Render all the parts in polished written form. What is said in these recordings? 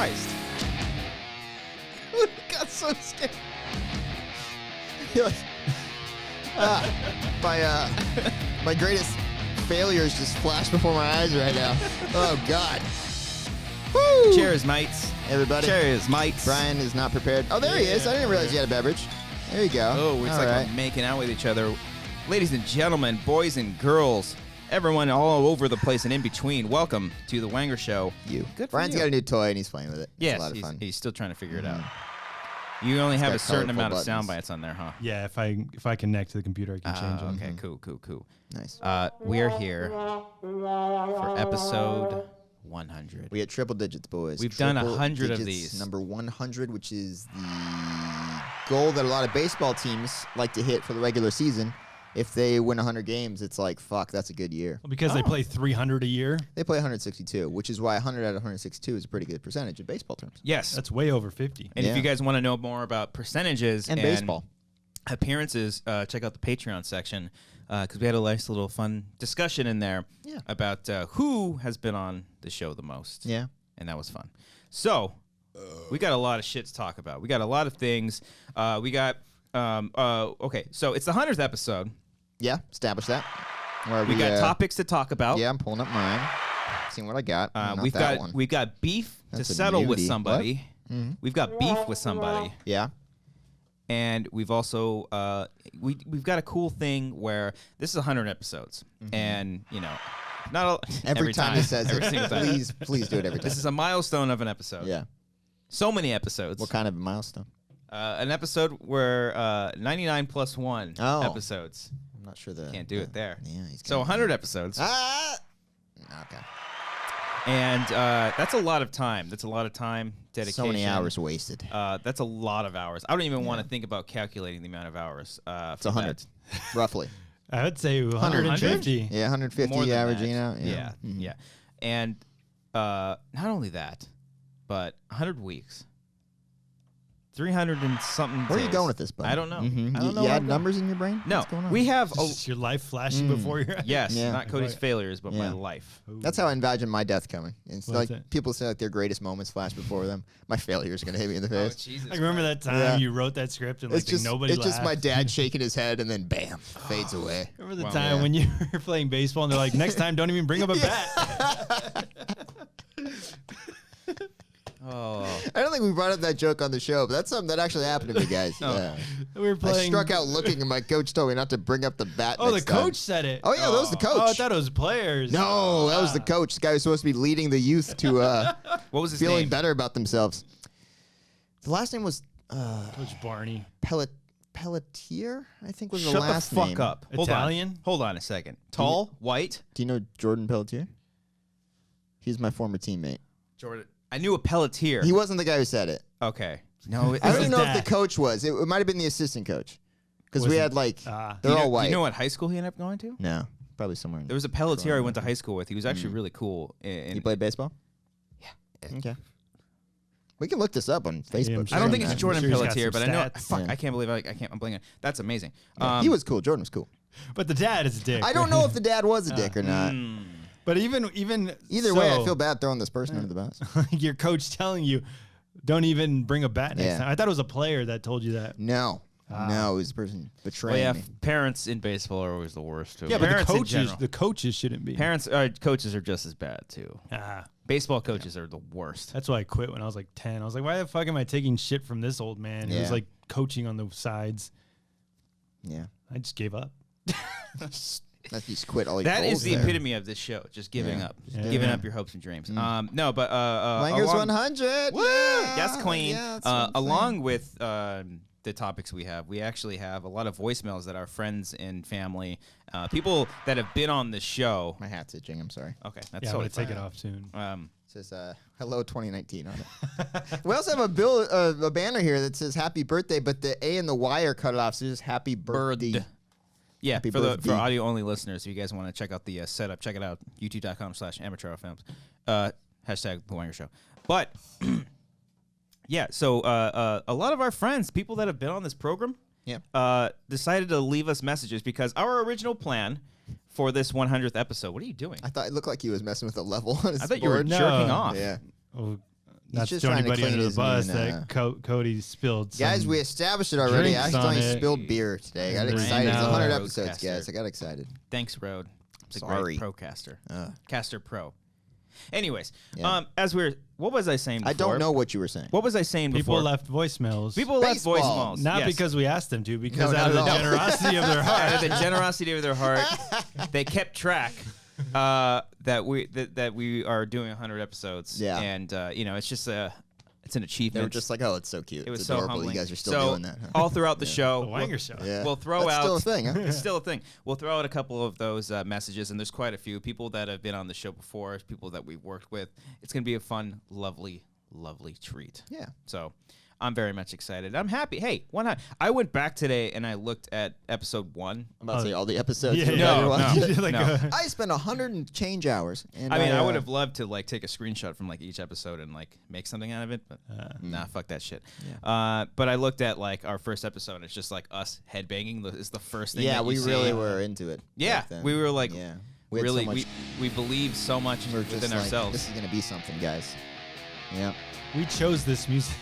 Christ. I got so scared. My greatest failures just flashed before my eyes right now. Oh, God. Woo! Cheers, mates. Everybody. Cheers, mates. Brian is not prepared. Oh, there he is. I didn't realize you had a beverage. There you go. Oh, it's like we're making out with each other. Ladies and gentlemen, boys and girls, everyone all over the place and in between, welcome to the Wanger Show. Good Brian's got a new toy and he's playing with it. It's yes, a lot of fun. He's still trying to figure it out. You only have a certain amount of sound bites on there, huh? Yeah, if I connect to the computer, I can change them. Okay, cool. Nice. We're here for episode 100. We had triple digits, boys. We've done 100 of these. Number 100, which is the goal that a lot of baseball teams like to hit for the regular season. If they win 100 games, it's like, fuck, that's a good year. Well, because they play 300 a year? They play 162, which is why 100 out of 162 is a pretty good percentage in baseball terms. Yes. That's way over 50. And if you guys want to know more about percentages and baseball appearances, check out the Patreon section because we had a nice little fun discussion in there about who has been on the show the most. Yeah. And that was fun. So we got a lot of shit to talk about. We got a lot of things. Okay, so it's the 100th episode. Yeah, establish that. We got topics to talk about. Yeah, I'm pulling up mine. Seeing what I got. We've got beef to settle with somebody. Mm-hmm. We've got beef with somebody. Yeah. And we've also we've got a cool thing where this is 100 episodes, and not every time he says every it. single time. Please do it every time. This is a milestone of an episode. Yeah. So many episodes. What kind of a milestone? An episode where 99 plus 1 episodes. I'm not sure can't do it there. Yeah, so 100 episodes. Okay. And that's a lot of time. That's a lot of time, dedication. So many hours wasted. That's a lot of hours. I don't even want to think about calculating the amount of hours. It's 100, roughly. I would say 150. Yeah, 150 averaging out. Yeah. Yeah. And not only that, but 100 weeks. 300 and something Where are you days. going with this, bud? I don't know. Mm-hmm. I don't know. You had numbers in your brain? No. What's going on? We have... Just your life flashing before your eyes? Yes. Not Cody's failures, but my life. Ooh. That's how I imagine my death coming. It's like that? people say like their greatest moments flash before them. My failures are going to hit me in the face. Jesus I remember that time you wrote that script and like nobody laughed. It's just my dad shaking his head and then bam, fades away. Remember the time when you were playing baseball and they're like, next time don't even bring up a bat. Oh. I don't think we brought up that joke on the show, but that's something that actually happened to me, guys. Yeah. We were playing. I struck out looking, and my coach told me not to bring up the bat. Oh, the next time. coach said it. Oh yeah, that was the coach. Oh, I thought it was players. No, that was the coach. The guy was supposed to be leading the youth to what was his feeling name? better about themselves. The last name was Coach Barney. Pelletier, I think was Shut the last the fuck name. up. Italian? Hold on a second. Tall, white. Do you know Jordan Pelletier? He's my former teammate. Jordan. I knew a Pelletier. He wasn't the guy who said it. Okay. No, I don't even know if the coach was. It might have been the assistant coach. Because we had like, they're all white. Do you know what high school he ended up going to? No, probably somewhere. There was a Pelletier I went to high school with. He was actually really cool. You played baseball? Yeah. Okay. We can look this up on Facebook. I don't think it's I'm Jordan sure he's got Pelletier, but some I know. stats. Fuck, I can't believe I'm blanking. That's amazing. Yeah, he was cool. Jordan was cool. But the dad is a dick. I don't know if the dad was a dick or not. But even Either way, I feel bad throwing this person under the bus. your coach telling you, don't even bring a bat next time. I thought it was a player that told you that. No. No, it was the person betraying me. Parents in baseball are always the worst, too. Yeah, but Parents the coaches shouldn't be. Coaches are just as bad, too. Baseball coaches are the worst. That's why I quit when I was like 10. I was like, why the fuck am I taking shit from this old man who's like coaching on the sides? Yeah. I just gave up. You just quit all your That goals is the there. epitome of this show, just giving up. Just giving up your hopes and dreams. No, but... Wanger's 100! Woo! Yeah. Yes, Queen. Yeah, that's what I'm along saying. with the topics we actually have a lot of voicemails that our friends and family, people that have been on the show... My hat's itching, I'm sorry. Okay, that's I'm totally going to take fine. it off soon. It says, hello 2019 on it. We also have a banner here that says happy birthday, but the A and the Y are cut off, so it's just happy birthday. Bird. Yeah, Happy for birthday. audio-only listeners, if you guys want to check out the setup, check it out, youtube.com/amateurfilms, hashtag The Wanger Show. But, yeah, so a lot of our friends, people that have been on this program, decided to leave us messages because our original plan for this 100th episode, what are you doing? I thought it looked like he was messing with a level on his I thought you were board. jerking off. Yeah. Oh, not just to throw trying to anybody clean under the his bus moon, that Cody spilled. Guys, some we established it already. I drinks on accidentally it. spilled beer today. I got Right excited. It's now. 100 Roadcaster. episodes, guys. I got excited. Thanks, Rode. It's a Sorry. great Procaster. Ugh. Caster Pro. Anyways, Yeah. what was I saying before? I don't know what you were saying. What was I saying People before? left voicemails. People left Baseball. voicemails. Not yes. because we asked them to, because No, out of not the at all. generosity of their Out heart. of the generosity of their heart, they kept track that we are doing 100 episodes. Yeah. And it's just it's an They achievement. were just like, oh, it's so cute. it was It's so adorable. humbling. You guys are still So, doing that. Huh? all throughout the show. The Wanger Show. Yeah. We'll throw That's out. still a thing, huh? It's still a thing. We'll throw out a couple of those messages, and there's quite a few people that have been on the show before, people that we've worked with. It's going to be a fun, lovely, lovely treat. Yeah. So I'm very much excited. I'm happy. Hey, why not? I went back today and I looked at episode 1. I'm about to say all the episodes. Yeah, you no, ever watched. You did like no. a- I spent 100 and change hours. And I mean, I would have loved to like take a screenshot from like each episode and like make something out of it, but nah, fuck that shit. But I looked at like our first episode and it's just like us headbanging is the first thing. Yeah, that you we see. really were into it. Yeah, back then. we were like yeah. We had so really much- we believe so much we were just within like, ourselves. This is gonna be something, guys. Yeah. We chose this music.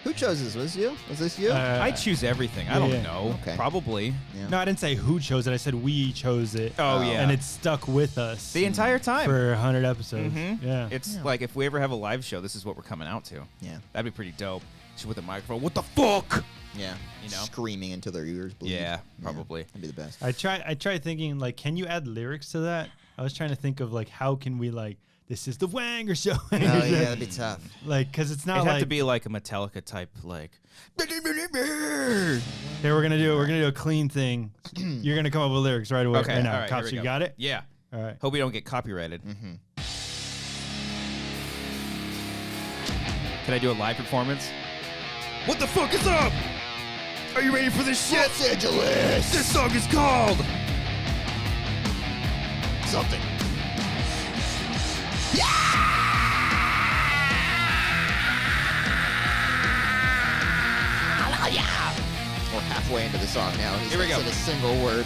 Who chose this? Was you? Was this you? I choose everything. I don't yeah. know. Okay. Probably yeah. No, I didn't say who chose it. I said we chose it. Oh, yeah. And it stuck with us the entire time. for 100 episodes. Mhm. Yeah. It's like if we ever have a live show, this is what we're coming out to. Yeah. That'd be pretty dope. Just with a microphone. What the fuck? Yeah. You know? Screaming until their ears bleed. Yeah, probably. That'd be the best. I tried thinking like, can you add lyrics to that? I was trying to think of like, how can we like, this is the Wanger Show. Oh yeah, that'd be tough. Like, cause it's not It'd like have to be like a Metallica type, like. here we're gonna do a clean thing. You're gonna come up with lyrics right away. Okay, Right now. all right, Cops, here we you go. got it? Yeah. All right. Hope we don't get copyrighted. Can I do a live performance? What the fuck is up? Are you ready for this shit? Los Angeles. This song is called Something. We're halfway into the song now. He's Here we not go. said a single word.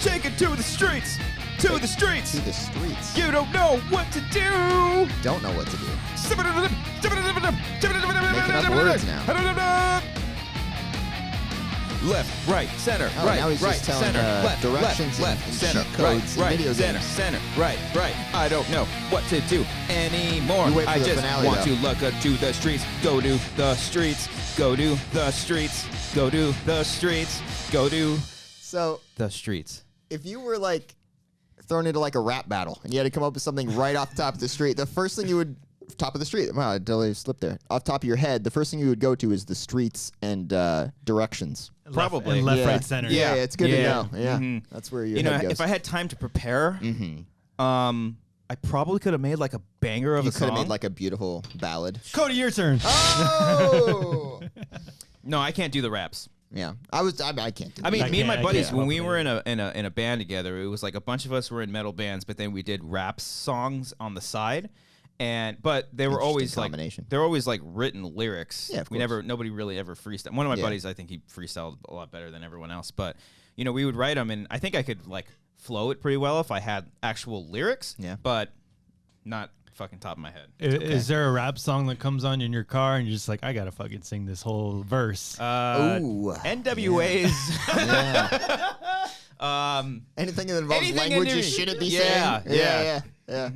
Take it to the streets. To the streets. To the streets. You don't know what to do. Don't know what to do. Making up words now. Left, right, center, Oh, right, now he's right, just telling, center, left, directions left, and center, cheat right, codes in right, video center, games. center, right, right. I don't know what to do anymore. You wait for I the just finale, want though. to look up to the streets, go to the streets, go to the streets, go to the streets, go to So the streets. if you were like thrown into like a rap battle and you had to come up with something right off the top of the street, the first thing you would top of the street. Wow, I totally slipped there. Off top of your head, the first thing you would go to is the streets and directions. Probably. left, yeah. right, center. Yeah, it's good Yeah. to know. Yeah, Mhm. that's where your You know, head goes. if I had time to prepare, Mm-hmm. I probably could have made like a banger of You a could have song. made like a beautiful ballad. Cody, your turn. Oh, No, I can't do the raps. yeah. I can't do. I mean, I me and my can't- I buddies, can't when we help were it. in a band together, it was like a bunch of us were in metal bands, but then we did rap songs on the side, but they were Interesting always combination. like they were always like written lyrics. Yeah, of we course. nobody really ever freestyled. One of my Yeah. buddies, I think he freestyled a lot better than everyone else, but you know, we would write them, and I think I could like flow it pretty well if I had actual lyrics. Yeah. but not fucking top of my head. Is there a rap song that comes on in your car and you're just like, I gotta fucking sing this whole verse? Ooh. NWA's. Yeah. Anything that involves Anything language you in- shouldn't be Yeah, saying. yeah. Yeah.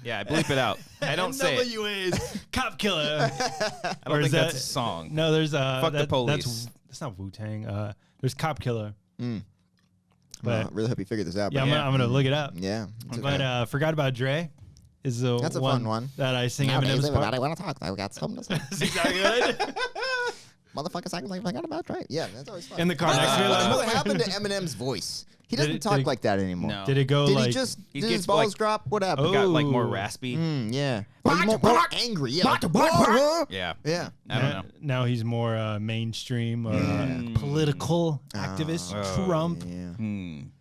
Yeah, I bleep it out. I don't say it. NWA's Cop Killer. I Or don't is think that's that- a song. No, there's Fuck the police. That's not Wu-Tang. There's Cop Killer. Well, But I really hope you figured this out. yeah, but I'm gonna look it up. yeah. it's But okay. Forgot About Dre is the That's a fun one. that I sing Nowadays, Eminem's part. everybody want to talk. I got something to say. Is that good? Motherfuckers acting like I forgot about right. Yeah, that's always fun. In the car next to me, What like, happened to Eminem's voice? He Did doesn't it- talk did it- like that anymore. No. did it go Did like? he just? He Did his gets, balls like- drop? What happened? Oh. Got like more raspy. Yeah. Or he's more angry. Yeah. Like, Yeah. yeah. I don't know. Now he's more mainstream or political activist. Oh, Trump. Yeah. I'm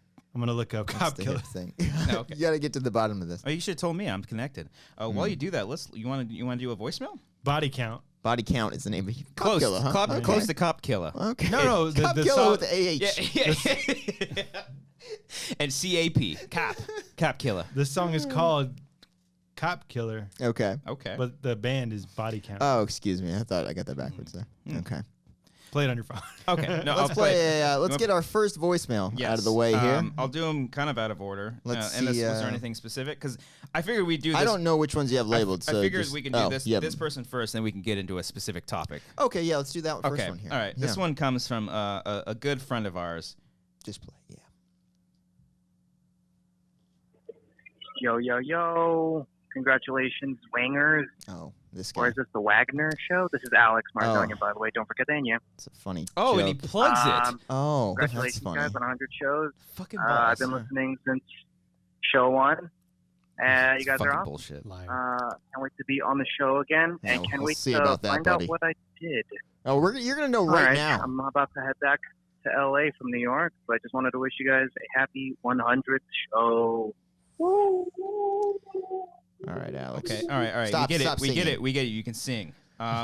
gonna look up That's Cop the Killer. hip thing. Okay. You got to get to the bottom of this. Oh, you should have told me. I'm connected. While you do that, you want to do a voicemail? Body count. Body count is the name of Cop Close, Killer, huh? Cop- Okay. close to Cop Killer. Okay. No, the- Cop the Killer song- with the AH. Yeah. And CAP, Cop Killer. This song is called Cop Killer, Okay. Okay. but the band is Body Count. Oh, excuse me. I thought I got that backwards there. Okay. Play it on your phone. Okay. No, Let's I'll play. Let's get our first voicemail out of the way here. I'll do them kind of out of order. Let's Unless, see, was there anything specific? Because I figured we'd do this. I don't know which ones you have labeled. I so figured just, we can do this yeah. this person first, then we can get into a specific topic. Okay, yeah, let's do that first Okay. one here. All right. This Yeah. one comes from a good friend of ours. Just play. Yeah. Yo, yo, yo. Congratulations, Wangers. Oh, this Or guy. is this the Wagner Show? This is Alex Marzonia, by the way. Don't forget the Enya. It's a funny. Oh, joke. and he plugs it. Oh, that's Congratulations, funny. guys, on 100 shows. Fucking I've been listening since show 1. And you guys are fucking awesome. bullshit. Liar. Can't wait to be on the show again. Yeah, and can't we'll wait see to about that, find buddy. out what I did. Oh, you're gonna know All right now. I'm about to head back to LA from New York, but I just wanted to wish you guys a happy 100th show. Woo! All right, Alex. Okay. All right. Stop- we get stop it. We get singing. it. We get it. You can sing.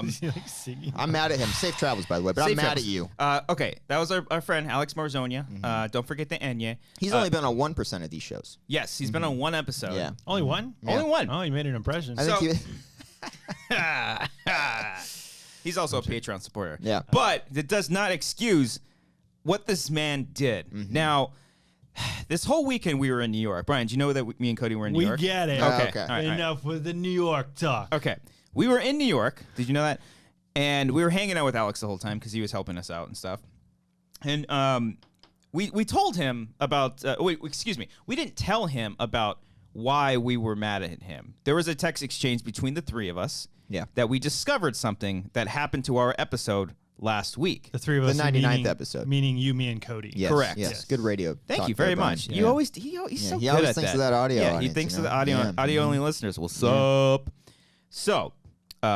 Is he like singing? I'm mad at him. Safe travels, by the way, but I'm Safe mad travels. at you. Okay. That was our friend Alex Marzonia. Don't forget the Enya. He's only been on 1% of these shows. Yes, he's been on one episode. Yeah. Only one? Yeah. Only one. Oh, you made an impression. I think So- he, He's also a Patreon supporter. Yeah. But it does not excuse what this man did. Mm-hmm. Now, this whole weekend we were in New York. Brian, do you know that me and Cody were in New we York? get it. Okay. Okay. All right, all right. Enough with the New York talk. Okay. We were in New York. Did you know that? And we were hanging out with Alex the whole time because he was helping us out and stuff. And we told him about excuse me. We didn't tell him about why we were mad at him. There was a text exchange between the three of us. Yeah. That we discovered something that happened to our episode last week. The three of us. The 99th meaning, episode. Meaning you, me, and Cody. yes, Correct. Yes. Yes. Good radio. Thank talk you there, very Brian. much. Yeah. He's so he good always at thinks that. of that audio Yeah, he audience, thinks you of the know? audio Yeah. audio only listeners. What's up? So,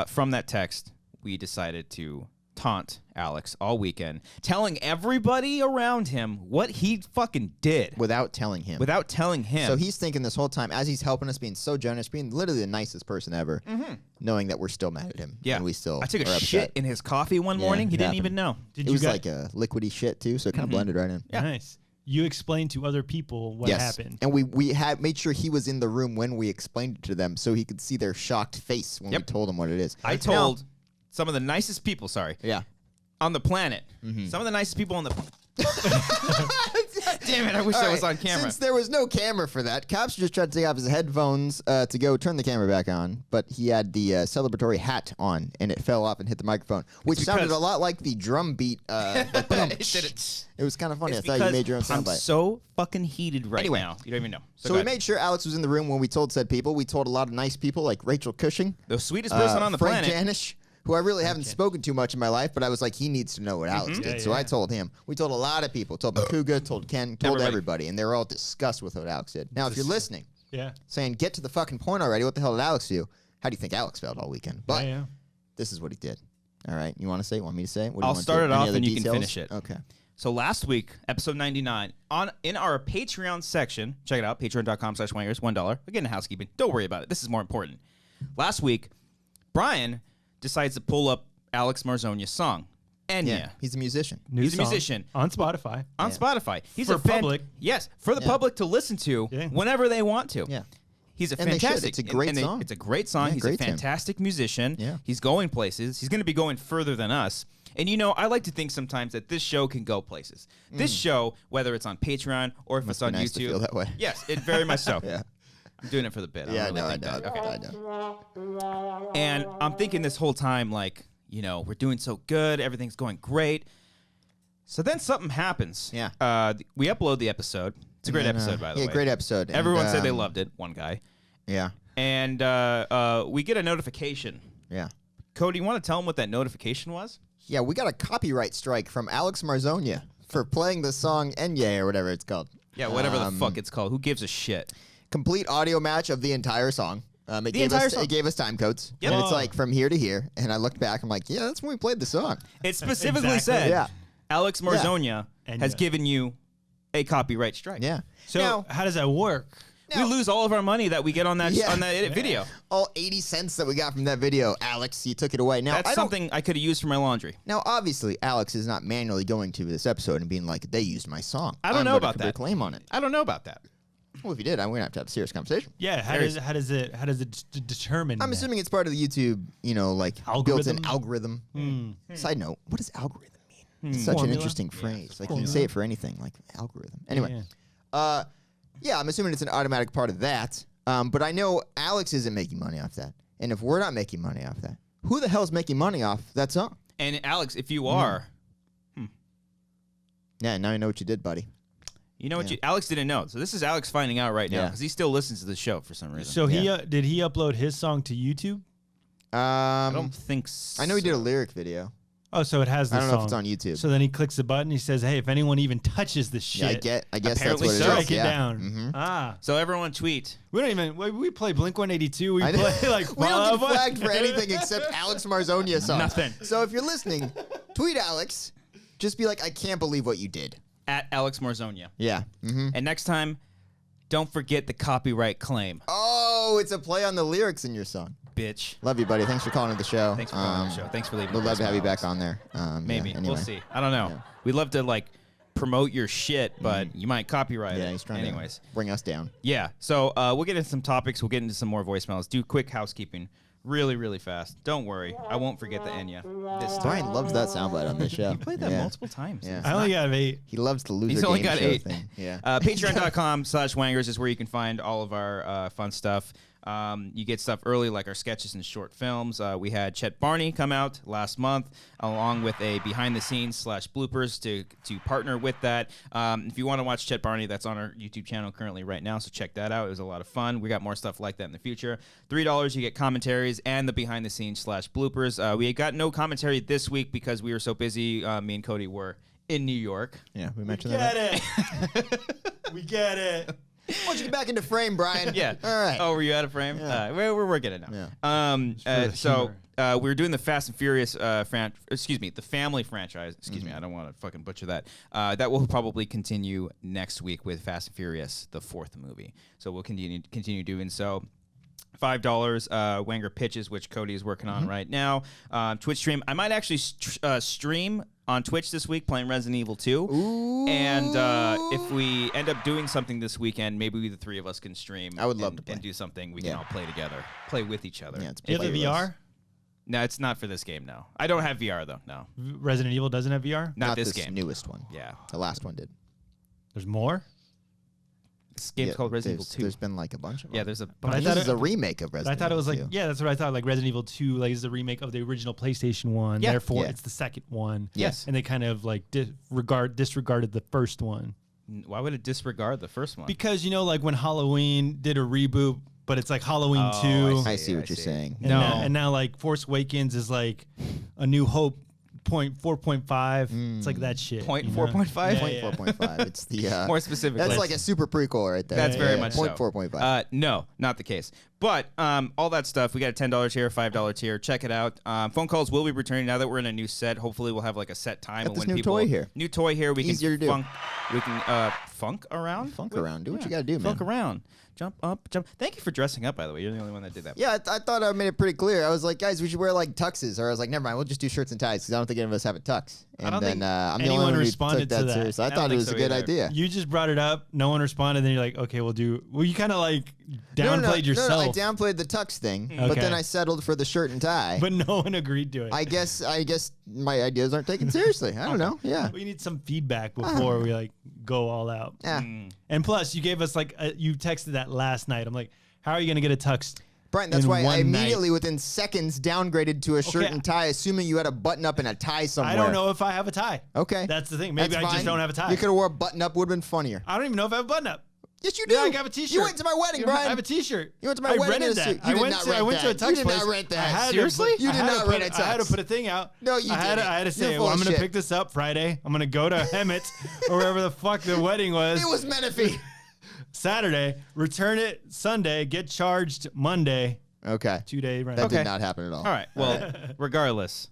from that text, we decided to taunt Alex all weekend, telling everybody around him what he fucking did Without telling him. without telling him. So he's thinking this whole time, as he's helping us, being so generous, being literally the nicest person ever, knowing that we're still mad at him. yeah, And we still I took a are shit upset. in his coffee one Yeah, morning. He it didn't happened. even know. Did It you was guys, like a liquidy shit, too, so it kind of blended right in. Yeah. Nice. You explained to other people what Yes. happened. And we had made sure he was in the room when we explained it to them so he could see their shocked face when we Yep. told him what it is. I told some of the nicest people, Yeah. on the planet. Some of the nicest people on the Damn it, I wish All I was right, on camera. Since there was no camera for that, Cops just tried to take off his headphones to go turn the camera back on, but he had the celebratory hat on, and it fell off and hit the microphone, which sounded a lot like the drum beat. It was kind of funny. It's I thought you made your own I'm soundbite. so fucking heated right Anyway. now. You don't even know. So go we ahead. made sure Alex was in the room when we told said people. We told a lot of nice people like Rachel Cushing, the sweetest person on the Frank planet. Janish, who I really haven't spoken too much in my life, but I was like, he needs to know what Alex did. Yeah, So I yeah. told him. We told a lot of people. Told Makuga, told Ken, told Everybody. everybody. And they were all disgust with what Alex did. Now, if you're listening, Yeah. saying, get to the fucking point already, what the hell did Alex do? How do you think Alex felt all weekend? But yeah. this is what he did. All right. You want to say it? Want me to say it? What do you I'll want start to it Any off other and you can details? finish it. Okay. So last week, episode 99, in our Patreon section, check it out, patreon.com/wangers, $1. Again, housekeeping. Don't worry about it. This is more important. Last week, Brian decides to pull up Alex Marzonia's song, Enya. Yeah. He's a musician. New He's a song musician. on Spotify. On Yeah. Spotify. He's For a public. Yes, for the Yeah. public to listen to Yeah. whenever they want to. Yeah. He's a And they should. fantastic. It's a great and song. It's a great song. Yeah, He's great a tune. fantastic musician. Yeah. He's going places. He's going to be going further than us. And you know, I like to think sometimes that this show can go places. This show, whether it's on Patreon or if Must it's on be nice to YouTube, feel that way. yes, it very much so. Yeah. I'm doing it for the bit. Yeah, I don't know. really I think know. that- Okay. I know. And I'm thinking this whole time, like, you know, we're doing so good, everything's going great. So then something happens. Yeah. We upload the episode. It's a great And, episode, by the way. Yeah, great episode. And, Everyone said they loved it. One guy. Yeah. And we get a notification. Yeah. Cody, you want to tell them what that notification was? Yeah, we got a copyright strike from Alex Marzonia for playing the song Enya or whatever it's called. Yeah, whatever the fuck it's called. Who gives a shit? Complete audio match of the entire song. It gave entire us, song. It gave us time codes. Yep. And it's Whoa. like from here to here. And I looked back. I'm like, yeah, that's when we played the song. It specifically Exactly. said Yeah. Alex Marzonia And has yeah. given you a copyright strike. Yeah. So Now- how does that work? We lose all of our money that we get on that Yeah. on that edit video. All 80 cents that we got from that video, Alex, you took it away. Now, That's I don't, something I could have used for my laundry. now, obviously, Alex is not manually going to this episode and being like, they used my song. I don't know I'm about gonna that. claim on it. I don't know about that. Well, if you did, I'm gonna have to have a serious conversation. Yeah, how does it determine? I'm assuming it's part of the YouTube, like built-in algorithm. Side note: what does algorithm mean? It's such an Formula? interesting phrase. Like, can you say it for anything? Like algorithm. Anyway, yeah, I'm assuming it's an automatic part of that. But I know Alex isn't making money off that, and if we're not making money off that, who the hell's making money off that song? And Alex, if you are, Yeah, now I know what you did, buddy. you know what Alex didn't know. So this is Alex finding out right now Yeah. because he still listens to the show for some reason. So did he upload his song to YouTube? I don't think so. I know he did a lyric video. Oh, so it has the I don't song. know if it's on YouTube. So then he clicks the button. He says, "Hey, if anyone even touches this shit, Yeah, I guess Apparently that's so. what it is. strike it Yeah. down." Mhm. Ah, So everyone tweet. we don't even we play Blink 182. We I know. play like We don't get Fall Out flagged Boy. for anything except Alex Marzonia songs. Nothing. So if you're listening, tweet Alex. Just be like, I can't believe what you did. At Alex Marzonia. Yeah. Mm-hmm. And next time, don't forget the copyright claim, Oh, it's a play on the lyrics in your song. bitch. Love you, buddy. Thanks for calling to the show. Thanks for coming on the show. Thanks for leaving. We'd a love to have you voicemail, back Alex. on there. Maybe. Yeah, anyway. We'll see. I don't know. Yeah. We'd love to promote your shit, but you might copyright Yeah, it. he's trying Anyways. to bring us down. Yeah. So we'll get into some topics. We'll get into some more voicemails. Do quick housekeeping really, really fast. Don't worry. I won't forget the Enya this time. Brian loves that soundbite on this show. You played that Yeah. multiple times. Yeah. It's I only not- got 8. He loves the loser He's only game got show 8. thing. Yeah. Patreon.com/Wangers is where you can find all of our fun stuff. You get stuff early like our sketches and short films. We had Chet Barney come out last month along with a behind-the-scenes/bloopers to partner with that. If you want to watch Chet Barney, that's on our YouTube channel currently right now, so check that out. It was a lot of fun. We got more stuff like that in the future. $3, you get commentaries and the behind-the-scenes/bloopers. We got no commentary this week because we were so busy. Me and Cody were in New York. Yeah, we mentioned that. it. We get it. Why don't you get back into frame, Brian? Yeah. All right. Oh, were you out of frame? Yeah. We're working it now. Yeah. So we were doing the Fast and Furious the family franchise. Excuse me, I don't want to fucking butcher that. That will probably continue next week with Fast and Furious, the 4th movie. So we'll continue doing so. $5 Wanger pitches, which Cody is working on right now. Twitch stream. I might actually stream on Twitch this week playing Resident Evil 2. Ooh. And if we end up doing something this weekend, maybe the 3 of us can stream. I would love to play. And do something we can Yeah. all play together, play with each other. Yeah, it's Do you have the playlist. VR? No, it's not for this game. No, I don't have VR though. No, Resident Evil doesn't have VR? not this game. newest one. Yeah, The last one did. There's more? this game's called Resident Evil 2. There's been like a bunch of them. Yeah, there's a I bunch. This thought is it- a remake of But Resident I thought it was Evil like, 2. yeah, that's what I thought. Like Resident Evil 2, like is the remake of the original PlayStation 1. Yeah. Therefore, Yeah. it's the second one. Yes. And they kind of like disregarded the first one. Why would it disregard the first one? Because, like when Halloween did a reboot, but it's like Halloween Oh, 2. I see what I you're see. saying. And now like Force Awakens is like a New Hope 4.5. It's like that shit. Point you know? 4.5? Yeah, Point yeah. 4.5. It's the More specifically, that's like a super prequel right there. That's very much Point so. 4.5. No, not the case. But all that stuff, we got a $10 tier, $5 tier. Check it out. Phone calls will be returning now that we're in a new set. Hopefully, we'll have like a set time. Got of this when new people, toy here. New toy here. We Easier to do. We can funk around. Funk around. Do what you gotta do, Funk man. around. Jump up, jump. Thank you for dressing up, by the way. You're the only one that did that. Yeah, I thought I made it pretty clear. I was like, guys, we should wear like tuxes, or I was like, never mind, we'll just do shirts and ties because I don't think any of us have a tux. And don't then think I'm the anyone only one who responded took to that that. seriously. I I don't thought it think was so a good either. idea. You just brought it up. No one responded. Then you're like, okay, we'll do. Well, you kind of like downplayed yourself. No, I downplayed the tux thing, but Okay. then I settled for the shirt and tie. But no one agreed to it. I guess my ideas aren't taken seriously. I don't know. Yeah. We need some feedback before we like go all out. Yeah. And plus, you gave us like you texted that last night. I'm like, how are you gonna get a tux? Brian, that's in why I one immediately, night? within seconds, downgraded to a shirt Okay. and tie, assuming you had a button up and a tie somewhere. I don't know if I have a tie. Okay. That's the thing. Maybe That's I just fine. don't have a tie. You could have wore a button up, would have been funnier. I don't even know if I have a button up. Yes, you do. Yeah, I have a t-shirt. You went to my wedding, I Brian. have a t-shirt. You went to my I wedding in a rented that. suit. You did not rent I went to a that. tux You did place. not rent that. I had to Seriously? put- You I did had not to rent put- a I had to tux. put a thing out. No, you I had didn't. to say, You're well, full I'm of going to shit. pick this up Friday. I'm going to go to Hemet or wherever the fuck the wedding was. It was Menifee. Saturday, return it Sunday, get charged Monday. Okay. 2-day rent. That Okay. did not happen at all. All right. Well, regardless,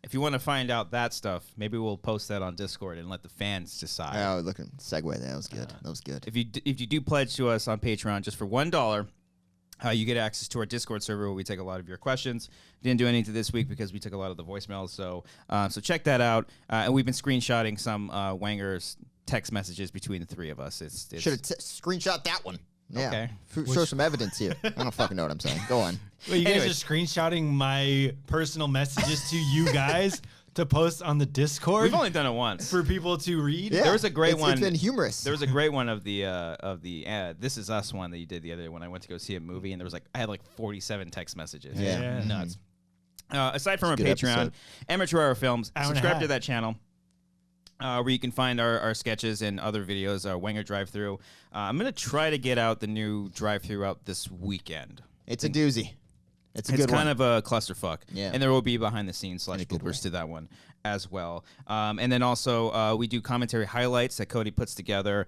if you want to find out that stuff, maybe we'll post that on Discord and let the fans decide. Oh, look at segue. That was good. That was good. If you do pledge to us on Patreon just for $1, You get access to our Discord server where we take a lot of your questions. Didn't do anything this week because we took a lot of the voicemails. So check that out. And we've been screenshotting some Wanger's text messages between the three of us. It's Should have screenshot that one. Yeah. Okay. Show some evidence here. I don't fucking know what I'm saying. Go on. Wait, you guys Anyways. are screenshotting my personal messages to you guys to post on the Discord We've only done it once. for people to read? Yeah. There was a great one. It's been humorous. There was a great one of the This Is Us one that you did the other day when I went to go see a movie, and there was I had 47 text messages. Yeah. Nuts. Aside from our Good Patreon, episode. Amateur Hour Films, Hour and a subscribe half. to that channel. Where you can find our sketches and other videos, our Wanger drive-through. I'm going to try to get out the new drive-through out this weekend. It's a doozy. It's a It's good kind one. of a clusterfuck. Yeah. And there will be behind-the-scenes / In a good bloopers to that one as well. And then also we do commentary highlights that Cody puts together,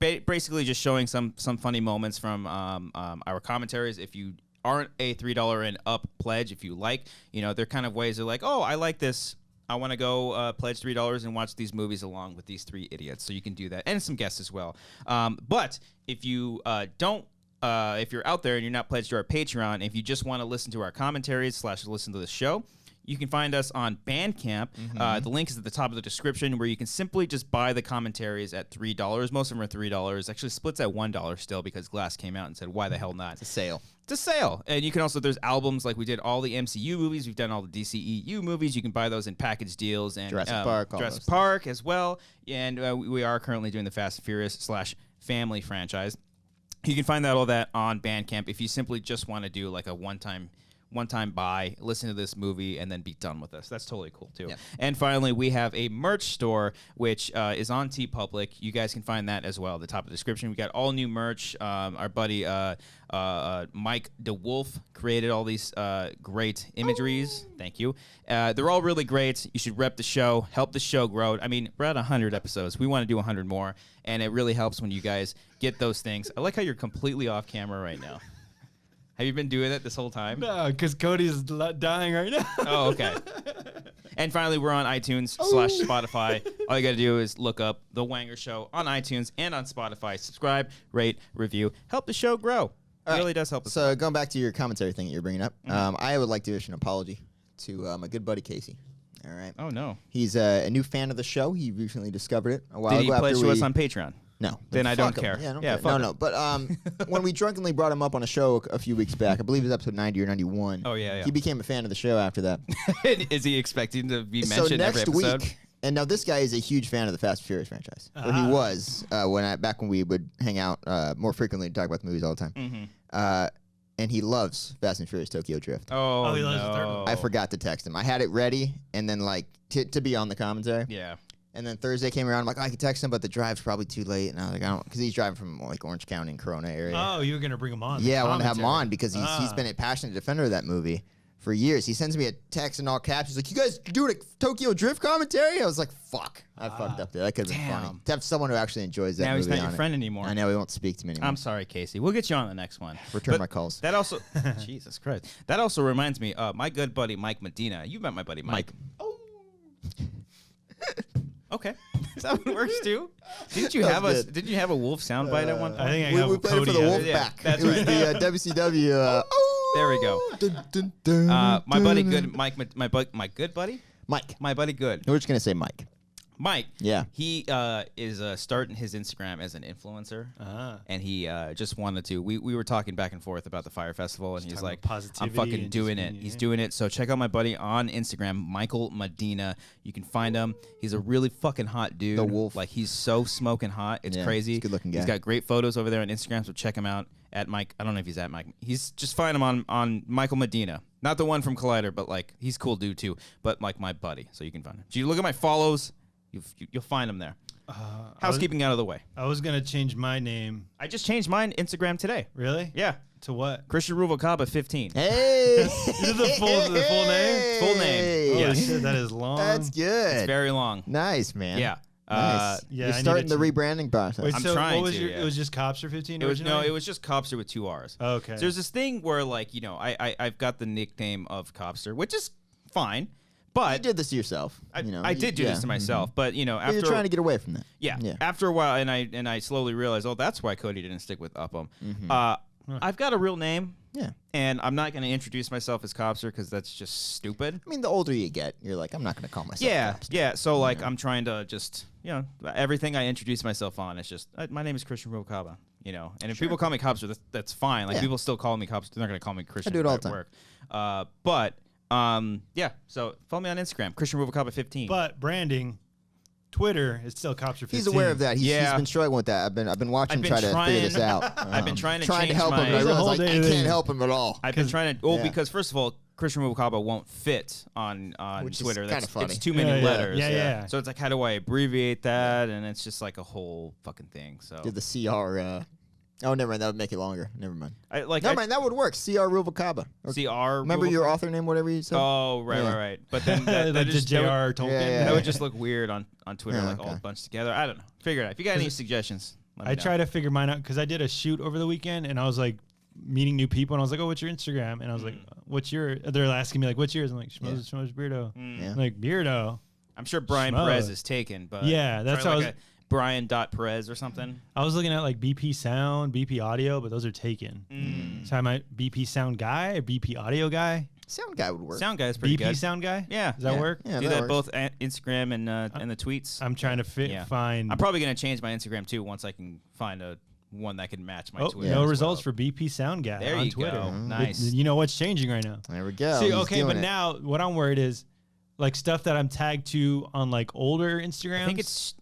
basically just showing some funny moments from our commentaries. If you aren't a $3 and up pledge, if you like, they're kind of ways of like, oh, I like this. I want to go pledge $3 and watch these movies along with these three idiots. So you can do that. And some guests as well. But if you don't, if you're out there and you're not pledged to our Patreon, if you just want to listen to our commentaries / listen to the show, you can find us on Bandcamp. The link is at the top of the description, where you can simply just buy the commentaries at $3. Most of them are $3. Actually, splits at $1 still because Glass came out and said, why the hell not? It's a sale. It's a sale. And you can also, there's albums, like we did all the MCU movies. We've done all the DCEU movies. You can buy those in package deals. And Jurassic Park, all Jurassic those Park as well. And we are currently doing the Fast and Furious / Family franchise. You can find all that on Bandcamp if you simply just want to do like a one-time buy, listen to this movie, and then be done with us. That's totally cool, too. Yeah. And finally, we have a merch store, which is on TeePublic. You guys can find that as well at the top of the description. We got all new merch. Our buddy Mike DeWolf created all these great imageries. Thank you. They're all really great. You should rep the show, help the show grow. I mean, we're at 100 episodes. We want to do 100 more, and it really helps when you guys get those things. I like how you're completely off camera right now. Have you been doing it this whole time? No, because Cody's dying right now. Oh, okay. And finally, we're on iTunes / Spotify. All you got to do is look up The Wanger Show on iTunes and on Spotify. Subscribe, rate, review. Help the show grow. It really does help us. So going back to your commentary thing that you're bringing up, I would like to issue an apology to my good buddy Casey. All right. Oh, no. He's a new fan of the show. He recently discovered it a while Did ago. he pledge after to us we- on Patreon? No. Then I don't Fuck him. care. Yeah, I don't Yeah, care. fuck No. But when we drunkenly brought him up on a show a few weeks back, I believe it was episode 90 or 91. Oh, yeah. He became a fan of the show after that. Is he expecting to be So mentioned every next episode? week, and now this guy is a huge fan of the Fast and Furious franchise. Or he was back when we would hang out more frequently and talk about the movies all the time. And he loves Fast and Furious Tokyo Drift. Oh, he loves the third no. one. I forgot to text him. I had it ready, and then to be on the commentary. Yeah. And then Thursday came around. I'm like, I could text him, but the drive's probably too late. And I was like, I don't, because he's driving from Orange County and Corona area. Oh, you were going to bring him on. Yeah, I wanted to have him Commentary. on because he's been a passionate defender of that movie for years. He sends me a text in all caps. He's like, "You guys doing a Tokyo Drift commentary?" I was like, "Fuck, I fucked up there. That could have been funny Damn. to have someone who actually enjoys that Now movie." he's not on your it. friend anymore. I know he won't speak to me anymore. I'm sorry, Casey. We'll get you on the next one. Return But my calls. That also, Jesus Christ. That also reminds me, my good buddy Mike Medina. You met my buddy Mike. Okay, is that what it works too? Didn't you That have was a good. Didn't you have a wolf soundbite at one point? I think I got We played it for Cody the at Wolf it. Yeah, Pack. that's It was right. the WCW. There we go. Dun, dun, My buddy, dun. good Mike, my good buddy, Mike. my buddy, good We're just gonna say Mike. Mike. Yeah. He is starting his Instagram as an influencer, and he just wanted to. We were talking back and forth about the Fire Festival, and he's talking like, about "I'm positivity fucking and doing just it." being- He's yeah. doing it. So check out my buddy on Instagram, Michael Medina. You can find him. He's a really fucking hot dude. The wolf. Like he's so smoking hot. It's Yeah, crazy. he's a good-looking He's guy. got great photos over there on Instagram. So check him out at Mike. I don't know if he's at Mike. He's just find him on Michael Medina. Not the one from Collider, but like he's cool dude too. But like my buddy, so you can find him. So you look at my follows, you'll find him there. Housekeeping out of the way. I was going to change my name. I just changed mine Instagram today. Really? Yeah, To what? Christian Ruvalcaba 15. Hey. Is it the full name? Full name. Holy Yes. shit, that is long. That's good. It's very long. Nice, man. Yeah. Nice. yeah, You're I starting the needed rebranding process. Wait, I'm so trying what was to, your? yeah. It was just Copster 15. It was originally? it was just Copster with 2 R's. Okay. So there's this thing where like I've got the nickname of Copster, which is fine, but You did this to yourself. I, you know, I did do this to myself. But But after you're trying to get away from that. yeah, Yeah. after a while, and I slowly realized, oh, that's why Cody didn't stick with Upham. I've got a real name. Yeah. And I'm not going to introduce myself as Copster because that's just stupid. I mean, the older you get, you're like, I'm not going to call myself. Yeah, Copster. yeah. So like, I'm trying to just, everything I introduce myself on is just, my name is Christian Rubalcaba, And if people call me Copster, that's fine. Like people still call me Copster. They're not going to call me Christian. I do it all the time. So follow me on Instagram, Christian Rubalcaba 15. But branding, Twitter is still Copster 15. He's aware of that. He's been struggling with that. I've been watching him try to figure this out. I've been trying to help him, but I realize I can't help him at all. I've been trying to. Because first of all, Christian Rubalcaba won't fit on Which Twitter. Is kind of funny. It's too many letters. Yeah. So it's like, how do I abbreviate that? And it's just like a whole fucking thing. So did the CR? Oh, never mind. That would make it longer. Never mind. Never mind. That would work. CR Rubalcaba. CR. Remember your author name, whatever you said. Oh, right. But then like the J.R. Tolkien. That would just look weird on Twitter, all bunched together. I don't know. Figure it out. If you got any suggestions, let me know. try to figure mine out because I did a shoot over the weekend and I was like meeting new people and I was like, oh, what's your Instagram? And I was like, what's your? They're asking me like, what's yours? I'm like, Schmoes Beardo. I'm like, Beardo. I'm sure Brian Perez is taken, but that's how I was. Brian.Perez or something. I was looking at like BP Sound, BP Audio, but those are taken. So I might BP Sound Guy or BP Audio Guy. Sound Guy would work. Sound Guy is pretty good. BP Sound Guy? Yeah. Does that work? Yeah, do that works. both at Instagram and the tweets. I'm trying to find. I'm probably going to change my Instagram too once I can find one that can match my Twitter. No results for BP Sound Guy there on you Twitter. Go. Nice. You know what's changing right now. There we go. See, okay, but now what I'm worried is like stuff that I'm tagged to on like older Instagrams. I think it's.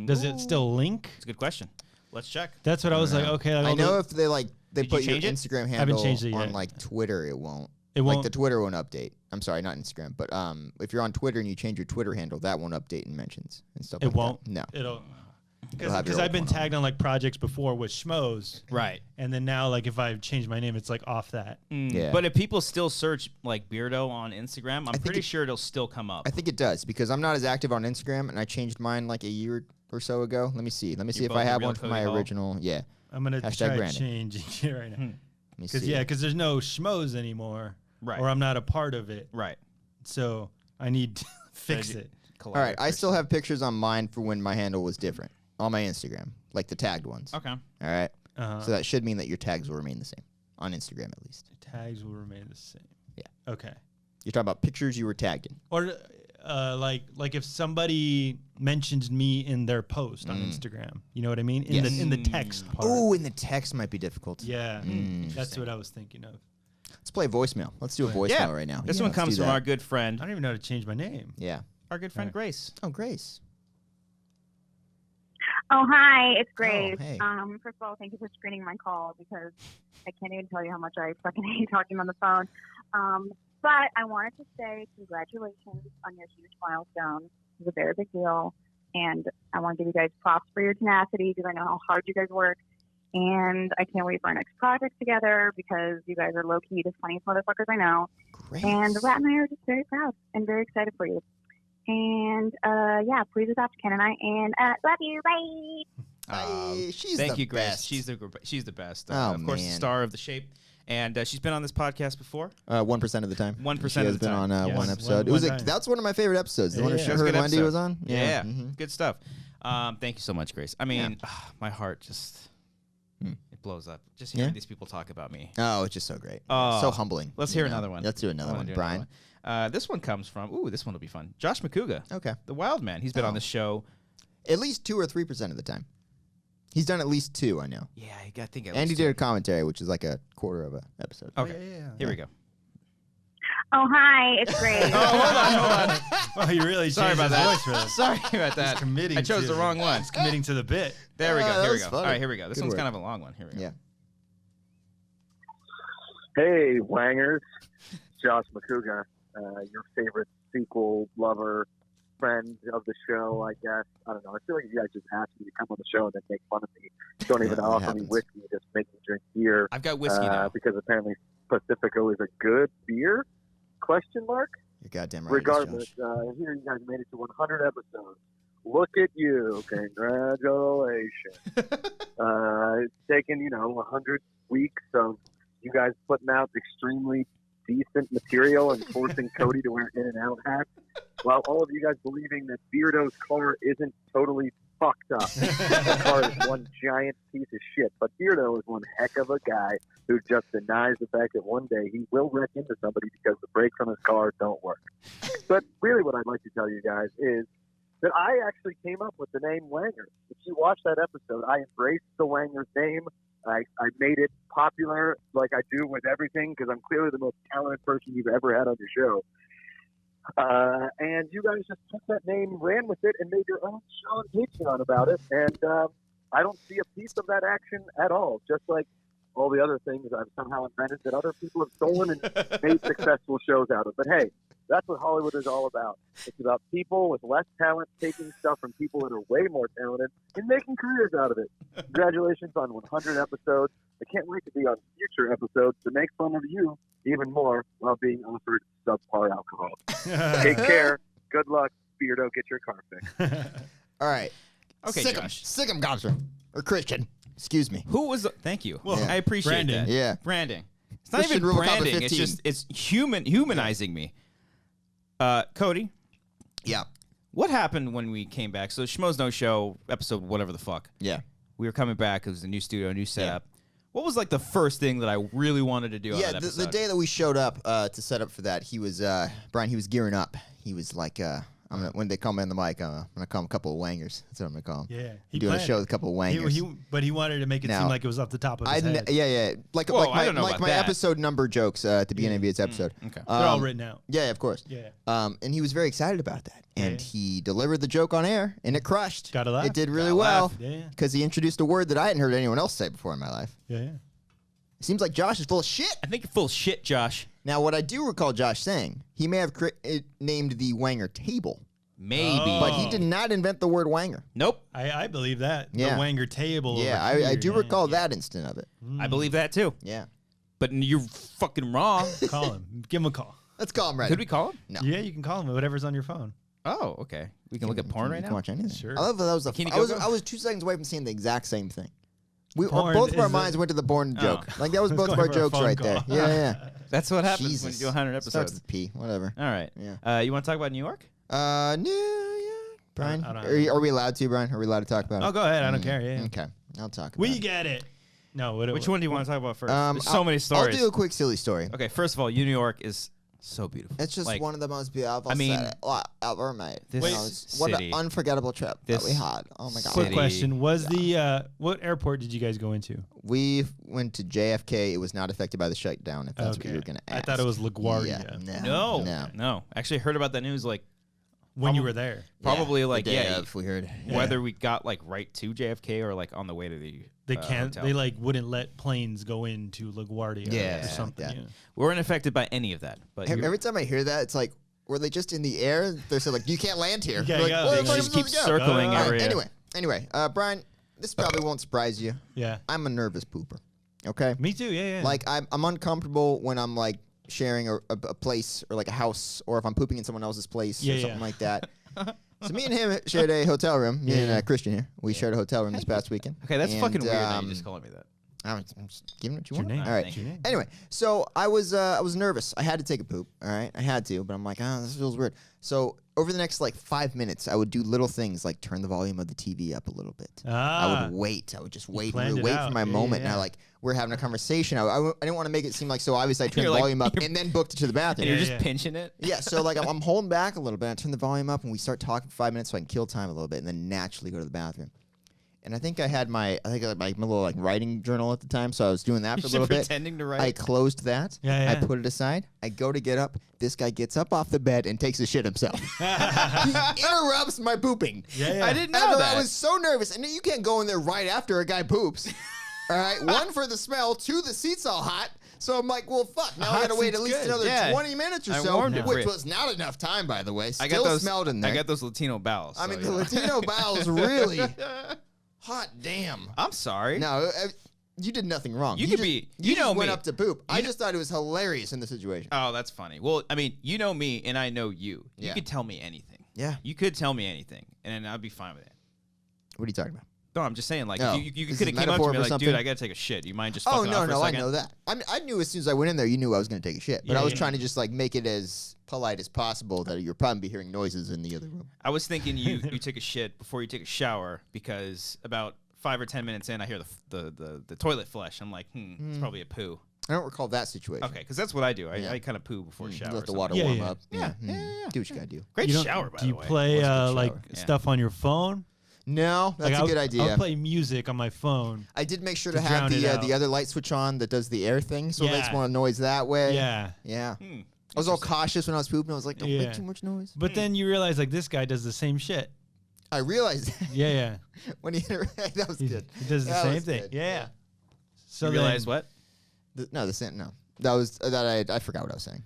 Does it still link? It's a good question. Let's check. That's what I was like. Okay, I know if they put your change it? Instagram handle haven't changed it yet. on like Twitter, it won't. It won't. Like the Twitter won't update. I'm sorry, not Instagram, but if you're on Twitter and you change your Twitter handle, that won't update and mentions and stuff. It won't. That. No. It'll. You'll have Because your I've been old one on. tagged on like projects before with Schmoes, Right. and then now like if I change my name, it's like off that. Yeah. But if people still search like Beardo on Instagram, I'm pretty sure it'll still come up. I think it does because I'm not as active on Instagram and I changed mine like a year or so ago. Let me see. Let me see if I have one from my original. Yeah. I'm gonna Hashtag try branding. changing it right now. Let me see. Because there's no Schmoes anymore, Right. or I'm not a part of it. Right. So I need to fix it. All right. I still have pictures on mine for when my handle was different on my Instagram, like the tagged ones. Okay. All right. Uh-huh. So that should mean that your tags will remain the same on Instagram at least. The tags will remain the same. Yeah. Okay. You're talking about pictures you were tagged in. Or like if somebody mentions me in their post on Instagram, you know what I mean? In the text part. Oh, in the text might be difficult. Yeah. That's what I was thinking of. Let's play voicemail. Let's do a voicemail right now. This Yeah, one let's comes do from that. our good friend, I don't even know how to change my name. Yeah. our good friend Grace. Oh, Grace. Oh, hi, it's Grace. hey. First of all, thank you for screening my call because I can't even tell you how much I fucking hate talking on the phone. But I wanted to say congratulations on your huge milestone. It's a very big deal. And I want to give you guys props for your tenacity because I know how hard you guys work. And I can't wait for our next project together because you guys are low-key the funniest motherfuckers I know. Grace. And Rat and I are just very proud and very excited for you. And, yeah, please adopt Ken and I. And love you. Bye. She's Thank the you, Grace. best. She's the best. Oh, of course, the man. star of the Shape, and she's been on this podcast before. 1% of the time. 1% She of has the been time. on Yes, one episode. one It was time. that's one of my favorite episodes. The one Yeah. her That was a and good Wendy episode. was on. Yeah, Mhm. good stuff. Thank you so much, Grace. I mean, my heart just it blows up just hearing these people talk about me. Oh, it's just so great. Oh. So humbling. Let's you hear know. another one. Let's do another I wanna one, do Brian. another one. This one comes from this one will be fun. Josh McCouga, Okay. the Wild Man. He's been on Oh. the show. At least 2 or 3% of the time. He's done at least 2, I know. Yeah, I think. And he did a commentary, which is like a quarter of an episode. Okay, here we go. Oh, hi, it's Grace. Hold on. Oh, you really Sorry changed about his that. voice for this. Sorry about that. committing I chose to the it. wrong one. He's committing to the bit. There we go. that Here we was go. funny. All right, here we go. This Good one's work. kind of a long one. Here we go. Yeah. Hey, Wangers. Josh McCouga, your favorite sequel lover, friend of the show, I guess. I don't know. I feel like you guys just asked me to come on the show and then make fun of me. Don't even Yeah, that offer me happens. whiskey, just make me drink beer. I've got whiskey now. Because apparently Pacifico is a good beer? Question mark? You're goddamn right. Regardless, Josh. here you guys made it to 100 episodes. Look at you. Congratulations. It's taken, 100 weeks of you guys putting out extremely decent material and forcing Cody to wear In-N-Out hats, while all of you guys believing that Beardo's car isn't totally fucked up. The car is one giant piece of shit. But Beardo is one heck of a guy who just denies the fact that one day he will wreck into somebody because the brakes on his car don't work. But really what I'd like to tell you guys is that I actually came up with the name Wanger. If you watch that episode, I embraced the Wanger's name. I made it popular like I do with everything because I'm clearly the most talented person you've ever had on your show. And you guys just took that name, ran with it, and made your own show on Patreon about it. And I don't see a piece of that action at all, just like all the other things I've somehow invented that other people have stolen and made successful shows out of. But hey, that's what Hollywood is all about. It's about people with less talent taking stuff from people that are way more talented and making careers out of it. Congratulations on 100 episodes. I can't wait to be on future episodes to make fun of you even more while being offered subpar alcohol. Take care. Good luck. Beardo, get your car fixed. All right. Okay, Josh. Sick 'em, Gonzo. Or Christian. Excuse me. Who was? Thank you. Well, I appreciate Brandon. that. Yeah. Branding. It's not Christian even Rubicon branding. It's 15. just it's humanizing me. Cody, Yeah. what happened when we came back? So Schmoes No Show episode, whatever the fuck. Yeah. We were coming back. It was a new studio, a new setup. What was like the first thing that I really wanted to do on Yeah, that the episode? day that we showed up to set up for that, he was Brian. He was gearing up. He was like, when they call me on the mic, I'm gonna call him a couple of wangers. That's what I'm gonna call him. Yeah, Doing a show with a couple of wangers. But he wanted to make it Now, seem like it was off the top of his head. Yeah. Like Whoa, I my, don't know like about my that. episode number jokes at the beginning of each episode. Okay. They're all written out. Yeah, of course. Yeah. And he was very excited about that. And Yeah. he delivered the joke on air, and it crushed. Got a laugh. It did really Got a well. laugh. Yeah. Because he introduced a word that I hadn't heard anyone else say before in my life. Yeah. It seems like Josh is full of shit. I think you're full of shit, Josh. Now, what I do recall Josh saying, he may have named the Wanger table, Maybe. Oh. but he did not invent the word Wanger. Nope. I believe that. Yeah. The Wanger table. Yeah, over I here, do yeah. recall that instant of it. I believe that too. Yeah. But you're fucking wrong. Call him. Give him a call. Let's call him right. Could we call him? No. Yeah, you can call him. Whatever's on your phone. Oh, okay. We can look at porn You right can now. watch anything. Sure. I love that. Was Bikini I Go-Go? was 2 seconds away from seeing the exact same thing. Porn Both of our is minds went to the porn joke. Oh. Like that was both of Going our for a jokes phone right call. there. Yeah. That's what happens Jesus. when you do 100 Starts episodes. with P. Whatever. All right. Yeah. You want to talk about New York? No, yeah. Brian, I don't are we allowed to, Brian? Are we allowed to talk about Oh, it? go ahead. I don't care. Yeah. Okay, I'll talk about We it. get it. No. Which one do you want to talk about first? There's so I'll- many stories. I'll do a quick silly story. Okay, first of all, New York is so beautiful. It's just Like, one of the most beautiful I mean, cities ever made. this What an city- unforgettable trip that this we had. Oh my god. Quick City. question: was the what airport did you guys go into? We went to JFK. It was not affected by the shutdown. If that's what you were going to I ask. thought it was LaGuardia. Yeah, No. Actually, I heard about that news like When you were there, probably like the day yeah, of, we heard. whether we got like right to JFK or like on the way to the they can't. hotel. They like wouldn't let planes go into LaGuardia Yeah, or like something. that. Yeah. we weren't affected by any of that. But you- Every time I hear that, it's like, were they just in the air? They're so like, you can't land here. Yeah, We're like, yeah, "Where they the fuck just am I keep supposed to go?" circling All right, area. Anyway, Brian, this probably won't surprise you. Yeah. I'm a nervous pooper. Okay. Me too. Yeah. Yeah. Like I'm uncomfortable when I'm like sharing a place or like a house, or if I'm pooping in someone else's place Yeah, or yeah. something like that. So me and him shared a hotel room. Me and Yeah. Christian here, we shared a hotel room this past weekend. okay, that's And, fucking weird that you just calling me that. I'm just giving what you Your want. name. All right. Thank Your name. Anyway, so I was nervous. I had to take a poop. All right, I had to, but I'm like, this feels weird. So over the next like 5 minminutes, I would do little things like turn the volume of the TV up a little bit. I would wait. I would just wait planned and it wait out. for my Yeah, moment. yeah, And yeah. we're having a conversation. I didn't want to make it seem like so obvious. I turned the You're like- volume up and then booked it to the bathroom. And you're Yeah, just yeah. pinching it. Yeah, so like I'm holding back a little bit. I turn the volume up and we start talking for 5 minutes so I can kill time a little bit and then naturally go to the bathroom. And I think I had my little like writing journal at the time, so I was doing that for a You're little bit. pretending to write. I closed that. Yeah, yeah. I put it aside. I go to get up. This guy gets up off the bed and takes a shit himself. He interrupts my pooping. Yeah. Yeah. I didn't know After that. I was so nervous, and you can't go in there right after a guy poops. All right, 1 for the smell, 2 the seat's all hot. So I'm like, well, fuck. Now I hot gotta wait seat's at least good. another Yeah. 20 minutes or I so, warmed it for which you. was not enough time, by the way. Still I got those smelled in there. I got those Latino bowels. I so, mean, you the know. Latino bowels really hot. Damn. I'm sorry. No, you did nothing wrong. You could be- You you just know went me. up to poop. I just thought it was hilarious in the situation. Oh, that's funny. Well, I mean, you know me and I know you. You Yeah. could tell me anything. Yeah. You could tell me anything, and I'd be fine with it. What are you talking about? No, I'm just saying, like, Oh, you this could is have came up metaphor to me for like, something? dude, I gotta take a shit. You mind just Oh, fucking no, off for a no, I second? know that. I knew as soon as I went in there, you knew I was going to take a shit. But Yeah, I was yeah. trying to just, like, make it as polite as possible that you're probably be hearing noises in the other room. I was thinking you take a shit before you take a shower because about 5 or 10 minutes in, I hear the toilet flush. I'm like, it's probably a poo. I don't recall that situation. Okay, because that's what I do. Yeah. I kind of poo before shower. Let the or water something. Yeah, warm yeah. up. Yeah, Hmm. yeah. Do what you got to do. Great You don't- shower, by Do you the way. play Was a good like shower. Yeah. stuff on your phone? No, that's Like, a good idea. I'll play music on my phone. I did make sure to to have drown it out. the other light switch on that does the air thing, so it makes Yeah. more noise that way. Yeah. Yeah. Hmm. I was all cautious when I was pooping. I was like, don't Yeah. make too much noise. But then you realize like this guy does the same shit. I realized Yeah, yeah. when he that was He, good. he does the That same was thing. good. Yeah. So You realize what? No. That was I forgot what I was saying.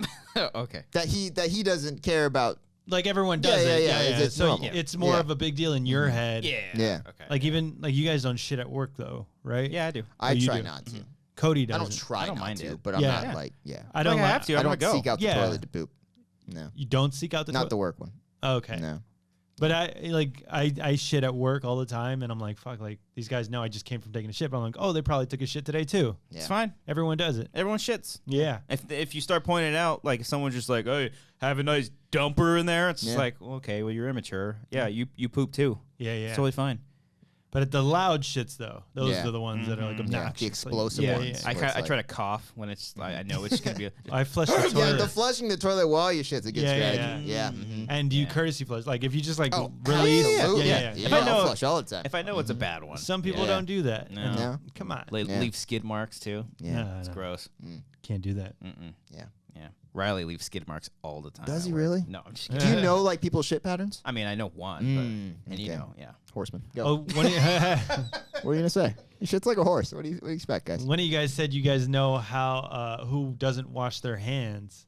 Okay. that he doesn't care about. like everyone Yeah, does yeah, it. yeah, it's So normal. it's more Yeah. of a big deal in your head. Yeah. Yeah. Okay. Like even like you guys don't shit at work though, right? Yeah, I do. I you try do. not to. Cody does. I don't try I don't not mind to, it. but I'm Yeah. not Yeah. like yeah. I don't Like, I have to. I I don't don't go. seek out the Yeah. toilet to poop. No, You don't seek out the not toilet? the work one. Okay. No. But I shit at work all the time, and I'm like, fuck, like these guys know I just came from taking a shit. But I'm like, oh, they probably took a shit today too. Yeah. It's fine. Everyone does it. Everyone shits. Yeah. If you start pointing it out, like someone's just like, oh, have a nice dumper in there. It's just Yeah. like, well, okay, well, you're immature. Yeah, you poop too. Yeah, yeah. It's totally fine. But the loud shits though, those Yeah. are the ones that are like Mhm. Yeah, obnoxious. the explosive like, ones. I where it's I try to like- cough when it's I know it's gonna be a I flush the Yeah, toilet. the flushing the toilet while you shit's a good Yeah, yeah, strategy. yeah. Yeah. mhm. And do you Yeah. courty flush? Like if you just like Oh, release, absolutely. yeah. If I I'll know- flush all the time. if I know it's a bad one. Some people Yeah. don't do that. No. And- No. Come on, Yeah. Leave skid marks too. Yeah. No, It's no. gross. Can't do that. Mm-mm. Yeah. Yeah. Riley leaves skid marks all the time. Does at he work. really? No, I'm just Yeah. kidding. Do you know like people's shit patterns? I mean, I know one, but and you okay. know, yeah. Horseman. Go. Oh, What are you gonna say? He shit's like a horse. What do you expect, guys? one of you guys said you guys know how who doesn't wash their hands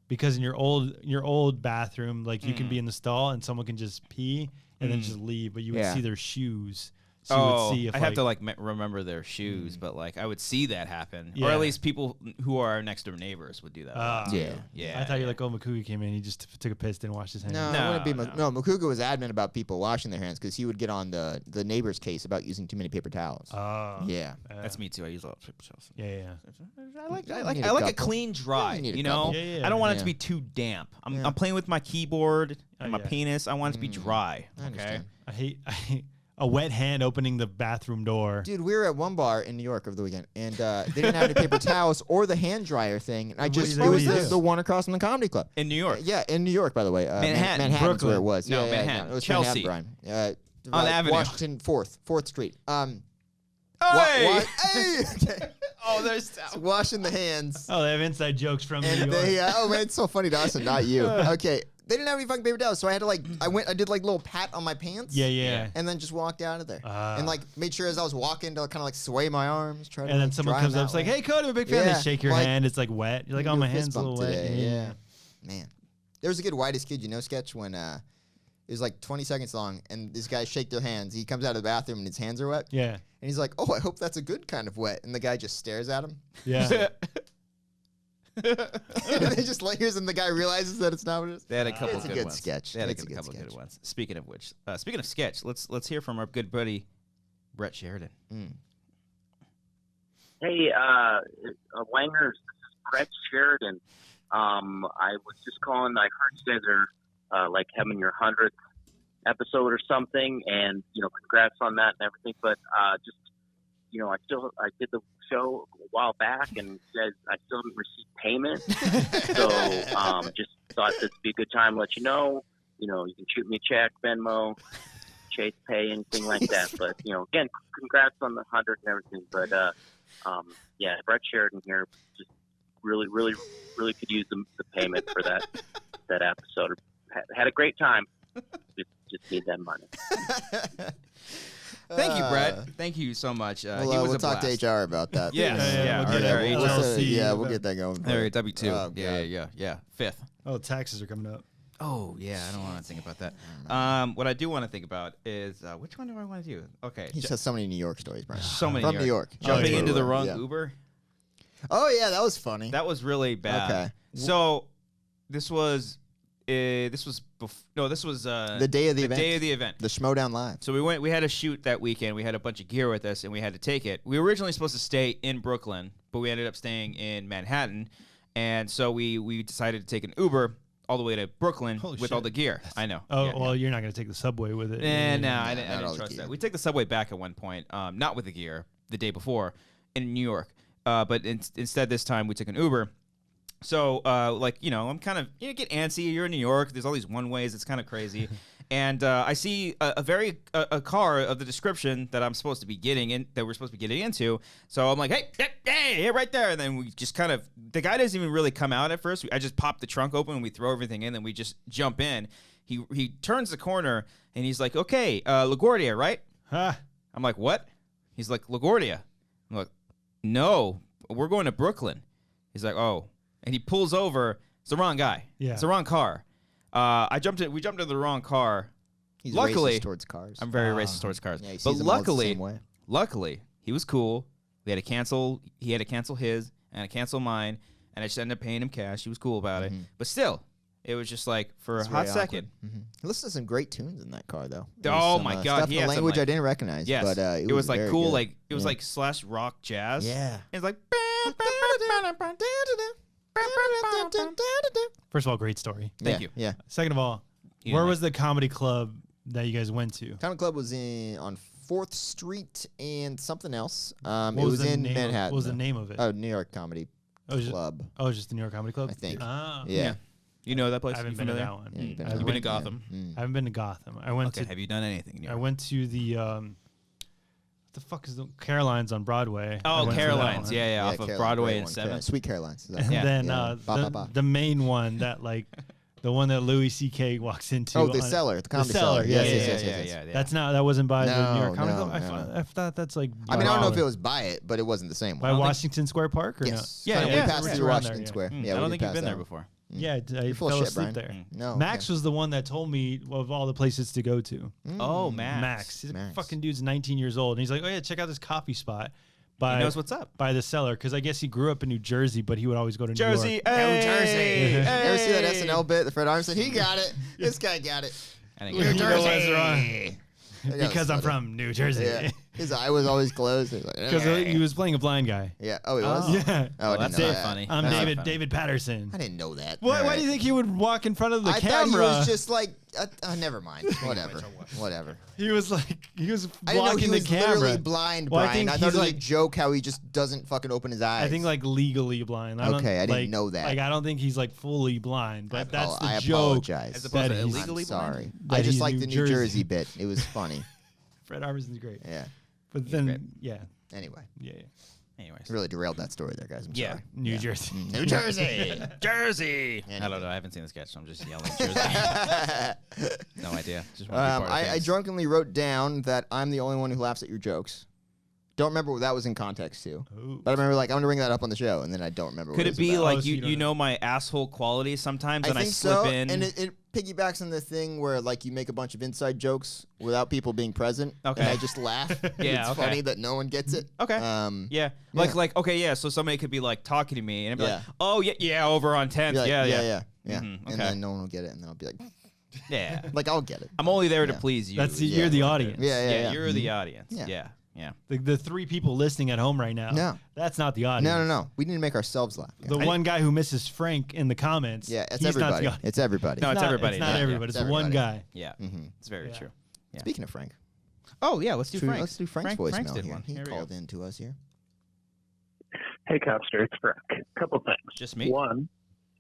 because in your old bathroom, like you can be in the stall and someone can just pee and then just leave, but you would Yeah. see their shoes. So you Oh, would see if I have to like remember their shoes, but like I would see that happen, or Yeah. at least people who are next door neighbors would do that. a lot, Yeah. too. Yeah. I thought you like, oh, Makuga came in, he just took a piss, didn't wash his hands. No, No, it wouldn't be. no. No, Makuga was adamant about people washing their hands because he would get on the neighbor's case about using too many paper towels. Oh. Yeah. That's me too. I use a lot of paper towels. Yeah. I like You I like need I a like a couple. clean dry. You need a You know, couple. Yeah, yeah. I don't want it Yeah. to be too damp. Yeah. I'm playing with my keyboard and my yeah. penis. I want it to be dry. I Okay. understand. I hate a wet hand opening the bathroom door. Dude, we were at one bar in New York over the weekend, and they didn't have any paper towels or the hand dryer thing. And I just do it was you do? the one across from the comedy club. In New York. Yeah, in New York, by the way. Manhattan. Manhattan's where it Brooklyn. was. No, yeah, Manhattan. it was Chelsea. Manhattan, Brian. On Avenue. Washington 4th Street. Hey! Hey! Okay. Oh, there's. So washing the hands. Oh, they have inside jokes from New And York. they, oh man, it's so funny to us and not you. Okay, they didn't have any fucking paper towels, so I had to I did like little pat on my pants. yeah. And then just walked out of there, Ah. and like made sure as I was walking to kind of like sway my arms, try to. And then like, someone dry comes them up, it's that like, way. "Hey, Cody, I'm a big fan." Yeah, They shake your like, hand. It's like wet. You're like, We "Oh, do my a fist hand's a little bump wet." today, Yeah. yeah. Man, there was a good Whitest Kid You Know sketch when it was like 20 seconds long, and these guys shake their hands. He comes out of the bathroom and his hands are wet, Yeah. and he's like, "Oh, I hope that's a good kind of wet." And the guy just stares at him, Yeah. and they just lingers, and the guy realizes that it's not what it is. They had a couple It's a good good ones. sketch. They had It's a a good couple good sketch. ones. Speaking of which, speaking of sketch, let's hear from our good buddy Brett Sheridan. Hey, Wangers, this is Brett Sheridan. I was just calling. I heard you guys are like having your 100th episode or something, and congrats on that and everything. But just I did the show a while back, and said I still haven't received payment. So just thought this would be a good time to let you know. You can shoot me a check, Venmo, Chase Pay, anything like that. But again, congrats on the 100 and everything. But yeah, Brett Sheridan here. Just really, really, really could use the payment for that episode. Had a great time. Just need that money. Thank you, Brett. Thank you so much. He was We'll a talk blast. to HR about that. Yes, yeah, we'll our- get our it. HR. LLC. We'll get that going. for There, you. W2. Oh, yeah, God. Fifth. Oh, taxes are coming up. Oh, yeah, I don't want to think about that. What I do want to think about is, which one do I want to do? Okay. He just has so many New York stories, Brian. So many From New York. Jumping yeah. into the wrong Yeah. Uber. Oh yeah, that was funny. That was really bad. Okay. So this was this was this was the day of the event. Day of the event. The Schmodown Live. So we had a shoot that weekend. We had a bunch of gear with us, and we had to take it. We were originally supposed to stay in Brooklyn, but we ended up staying in Manhattan, and so we decided to take an Uber all the way to Brooklyn Holy with shit. all the gear. I know. Oh, Yeah, well, you're not going to take the subway with it. No, I not all didn't the trust gear. that. We took the subway back at one point, not with the gear, the day before in New York. But instead this time we took an Uber. So, I'm kind of, get antsy. You're in New York. There's all these one-ways. It's kind of crazy. And I see a car of the description that I'm supposed to be that we're supposed to be getting into. So I'm like, hey, right there. And then we just kind of, the guy doesn't even really come out at first. I just pop the trunk open and we throw everything in and we just jump in. He turns the corner and he's like, okay, LaGuardia, right? Huh? I'm like, what? He's like, LaGuardia. I'm like, no, we're going to Brooklyn. He's like, oh. And he pulls over. It's the wrong guy. Yeah. It's the wrong car. We jumped into the wrong car. He's Luckily, racist towards cars. I'm very racist towards cars. Yeah, he but sees them all the same way. luckily, he was cool. He had to cancel his and I cancel mine, and I just ended up paying him cash. He was cool about it. But still, it was just like for It's a hot very second. awkward. He listened to some great tunes in that car, though. Oh Some, my God, stuff he in had a some, language like- I didn't recognize. Yes, but it was like very cool, good. like it was Yeah. like slash rock jazz. Yeah. It's like. First of all, great story. Thank you. Yeah. Second of all, You where know, was the comedy club that you guys went to? Comedy Club was on 4th Street and something else. It What was the in name Manhattan. What was the though. name of it? New York Comedy Oh, just, Club. just the New York Comedy Club? I think. Ah. Yeah. You know that place? I haven't You been to familiar? that one. Yeah, you've been I to You've that been to one. Gotham. Yeah. I haven't been to Gotham. I went Okay. to Have you done anything? In New I York? went to the what the fuck is the Caroline's on Broadway. I Oh, went to that Caroline's. one. Yeah, off of Carolina, Broadway great and one. 7th. Sweet Caroline's. Is that And right? Yeah. then Yeah. Ba, ba, ba. the main one that like the one that Louis C.K. walks into. Oh, the on- cellar, the comedy cellar, cellar. yeah, Yes, yeah, yes. That's not that wasn't by the New No, York Comedy no, Club. no. I thought that's like I mean, I don't know if by it was by it, but it wasn't the same by one. Washington Square Park or Yes. Yeah, Kinda, yeah, we passed right through around Washington there, Square. Mm, Yeah, I we don't did think you've pass been there that. before. Yeah, I You're full fell of shit, asleep Brian. there. No. Max was the one that told me of all the places to go to. Oh, Max. Max, he's Max. a fucking dude's 19 years old, and he's like, "Oh yeah, check out this coffee spot." By, He knows what's up. by the cellar, because I guess he grew up in New Jersey, but he would always go to New Jersey, York. hey, Jersey. You ever see that hey. SNL bit? The Fred Armisen? He got it. This guy got it. I think New you're Jersey. That Because was I'm funny. from New Jersey. Yeah. His eye was always closed. He was like, Because he was playing a blind guy. yeah. Oh, he was? Yeah. Oh, I Well, that's didn't know not that. funny. I'm That's not David funny. David Patterson. I didn't know that. Why, All why right. do you think he would walk in front of the I camera? thought he was just like, never mind. Whatever. Whatever. He was I didn't know blocking he the was camera. literally blind, Well, I Brian. think I thought he's it was a like- joke how he just doesn't fucking open his eyes. I think like legally blind. I Okay, I didn't like, know that. Like I don't think he's like fully blind, but that's the I joke. apologize. As opposed that to he's- illegally I'm blind? sorry. That I just he's like New the New Jersey. Jersey bit. It was funny. Fred Armisen's great. Yeah. But then, great. yeah, Anyway, yeah. Anyways. really derailed that story there, guys. I'm Yeah. sorry. New Jersey. New Jersey. Jersey. I Anyway. don't know. I haven't seen the sketch, so I'm just yelling Jersey. No idea. Just want to be part of I things. drunkenly wrote down that I'm the only one who laughs at your jokes. Don't remember what that was in context to. Ooh. But I remember like I'm gonna bring that up on the show, and then I don't remember. Could what it was be about. like Oh, so you you don't you know. know my asshole quality sometimes, and I think slip so, in? and it piggybacks on the thing where like you make a bunch of inside jokes without people being present, Okay. and I just laugh. Yeah, It's okay. funny that no one gets it. Okay. Yeah. Like okay, yeah. So somebody could be like talking to me, and I'd be like, Yeah. oh yeah, over on 10th, Be like, yeah. yeah. Mhm, And okay. then no one will get it, and then I'll be like, Yeah. like I'll get it. I'm only there to Yeah. please you. That's Yeah. you're the audience. Yeah. You're the audience. Yeah. Yeah. The 3 people listening at home right now. No. That's not the audience. No. We need to make ourselves laugh. The one guy who misses Frank in the comments. Yeah, it's he's everybody. Not the audience. It's everybody. No, it's everybody. It's not Yeah, everybody. it's It's one everybody. guy. Yeah. Mhm. It's very Yeah. true. Yeah. Speaking of Frank, Oh yeah, let's do Frank. let's do Frank's voicemail Frank's did here. one. He Here we called go. in to us here. Hey, Copster, it's Frank. Couple things. Just me. One,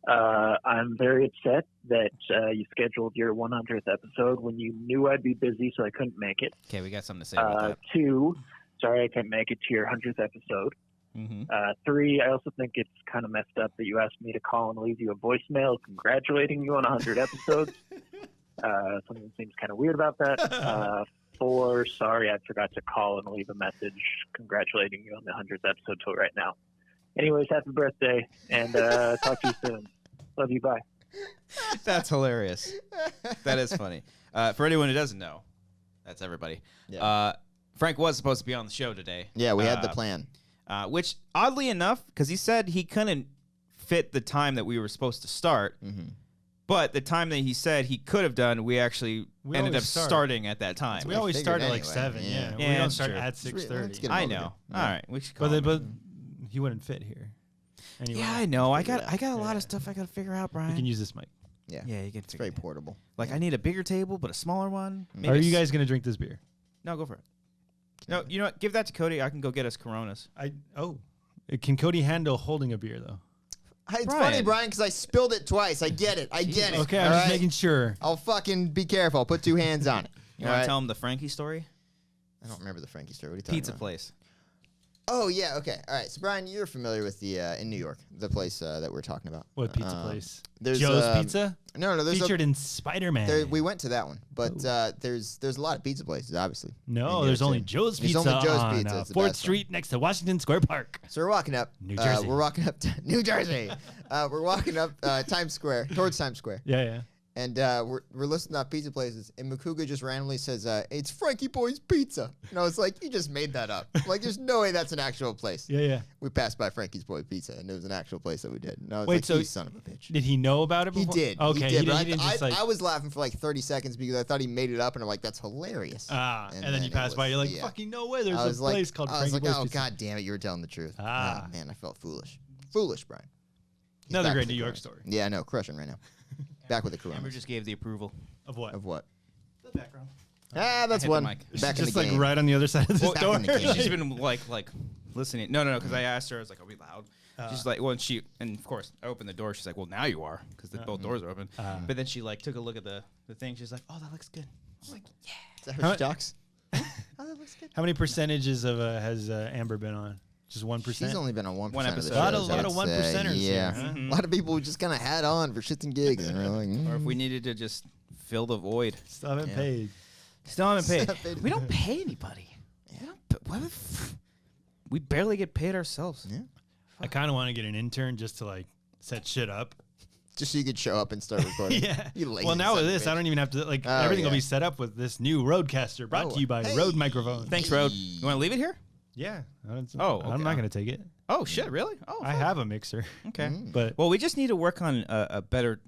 I'm very upset that you scheduled your 100th episode when you knew I'd be busy, so I couldn't make it. Okay, we got something to say about that. 2, sorry I couldn't make it to your 100th episode. Mm-hmm. 3, I also think it's kind of messed up that you asked me to call and leave you a voicemail congratulating you on 100 episodes. Something seems kind of weird about that. 4, sorry I forgot to call and leave a message congratulating you on the 100th episode till right now. Anyways, happy birthday, and talk to you soon. Love you, bye. That's hilarious. That is funny. For anyone who doesn't know, that's everybody. Yeah. Frank was supposed to be on the show today. Yeah, we had the plan. Which, oddly enough, because he said he couldn't fit the time that we were supposed to start, Mm-hmm. But the time that he said he could have done, we actually ended up always start. starting at that time. We always figured start at like anyway, 7. yeah. Yeah, Yeah, we don't that's start true. at Let's 6:30. get I him know. over All here. right, we should call But him. but he wouldn't fit here. Anyway, Yeah, I know. I got a lot Yeah. of stuff I got to figure out, you can Brian. use this mic. Yeah. Yeah, you can. It's very portable. Like I need a bigger table, but a smaller one. Maybe Are a you s- guys gonna drink this beer? No, go for it. No, you know what? Give that to Cody. I can go get us Coronas. Can Cody handle holding a beer though? It's Brian. funny, Brian, because I spilled it twice. I get it. I get it. Okay, all I'm just right? making sure. I'll fucking be careful. I'll put 2 hands on it. You all want right? to tell him the Frankie story? I don't remember the Frankie story. What are you talking Pizza about? place. Oh, yeah. Okay. All right. So, Brian, you're familiar with the, in New York, the place that we're talking about. What pizza place? There's Joe's Pizza? No, there's Featured in Spider-Man. we went to that one, but there's a lot of pizza places, obviously. No, in there's New York only City. Joe's There's Pizza only Joe's on Pizza. It's the 4th best Street next to Washington Square Park. So we're walking up. New Jersey. We're walking up to New Jersey. We're walking up Times Square, towards Times Square. Yeah. And we're listing out pizza places, and Makuga just randomly says, it's Frankie Boy's Pizza. And I was like, you just made that up. Like, there's no way that's an actual place. Yeah. We passed by Frankie's Boy Pizza, and it was an actual place that we did. And I was Wait, like, so you son of a bitch. Did he know about it He before? did. Okay, he did. he But didn't just like... I was laughing for like 30 seconds because I thought he made it up, and I'm like, that's hilarious. and then you it pass by, was- you're like, yeah. fucking no way, there's I was a like, place called I was Frankie like, Boy's oh, Pizza. God damn it, you were telling the truth. Ah. Oh, man, I felt foolish. Foolish, Brian. He's Another back great with New the York Corona. story. Yeah, I know, crushing right now. Back with the Corona. Amber just gave the approval. Of what? Of what? The background. That's hit the one. mic. Back in Just the like game. right on the other side of the Back door. in the game. She's been like listening. No, because I asked her. I was like, "Are we loud?" She's like, "Well," and of course, I opened the door. She's like, "Well, now you are," because both doors are open. But then she like took a look at the thing. She's like, "Oh, that looks good." I'm like, "Yeah." Is that how she talks? Oh, that looks good. How many percentages of has Amber been on? Just 1%? She's only been on 1% One of the episode. shows. Lot of I'd one say. percenters Yeah. here, huh? A lot of people who just kind of had on for shits and gigs. And we're like, Or if we needed to just fill the void. Still haven't Yeah. paid. Still haven't Still paid. haven't paid. We don't pay anybody. We barely get paid ourselves. Yeah. I kind of want to get an intern just to like set shit up. Just so you could show up and start recording. Yeah. You lazy Well, now son with of a this, I bitch. don't even have to like Oh, everything will yeah. be set up with this new Rodecaster brought Oh, to you by hey. Rode Microphones. Thanks, Rode. You want to leave it here? Yeah. Oh, I'm okay. not gonna take it. Oh shit! Really? Oh, I fuck. have a mixer, Okay. but Well, we just need to work on a better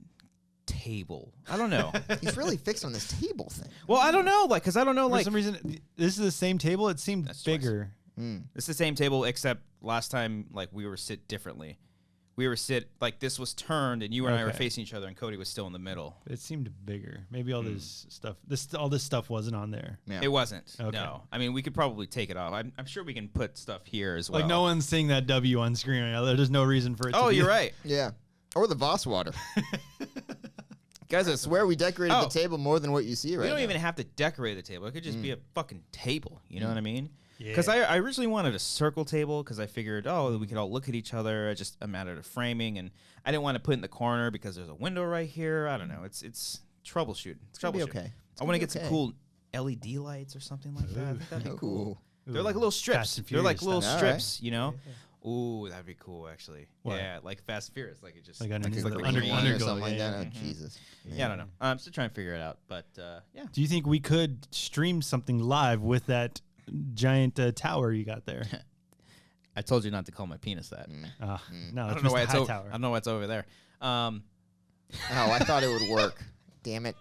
table. I don't know. He's really fixed on this table thing. Well, I don't know. Because I don't know. for Like, some reason, this is the same table. It seemed That's twice. bigger. it's the same table except last time, like, we were sit differently. We were sit like this was turned, and you and I were Okay. facing each other, and Cody was still in the middle. It seemed bigger. Maybe all this stuff, all this stuff wasn't on there. Yeah. It wasn't. Okay. No. I mean, we could probably take it off. I'm sure we can put stuff here as well. Like no one's seeing that W on screen right now. There's no reason for it. Oh, to be you're right. Yeah. Or the Voss water. Guys, I swear we decorated Oh. the table more than what you see right We don't now. even have to decorate the table. It could just be a fucking table. You know what I mean? Yeah. Because I originally wanted a circle table because I figured, we could all look at each other. It's just a matter of framing, and I didn't want to put it in the corner because there's a window right here. I don't know. It's troubleshooting. It's gonna be troubleshooting. okay. It's I gonna want to be get some okay. cool LED lights or something like that. I think that'd be cool. Ooh. They're like little Fast strips. and They're like Furious little style. strips, you know? Ooh, that'd be cool, actually. What? Yeah, like Fast and Furious. Like it just. Like Like underneath a the green under, one or underglow. something like yeah, that. yeah. Oh, Jesus. yeah, I don't know. I'm still trying to figure it out, but yeah. Do you think we could stream something live with that giant tower you got there? I told you not to call my penis that. No, I it's don't know why Mr. it's over. Hightower. I don't know why it's over there. Oh, I thought it would work. Damn it.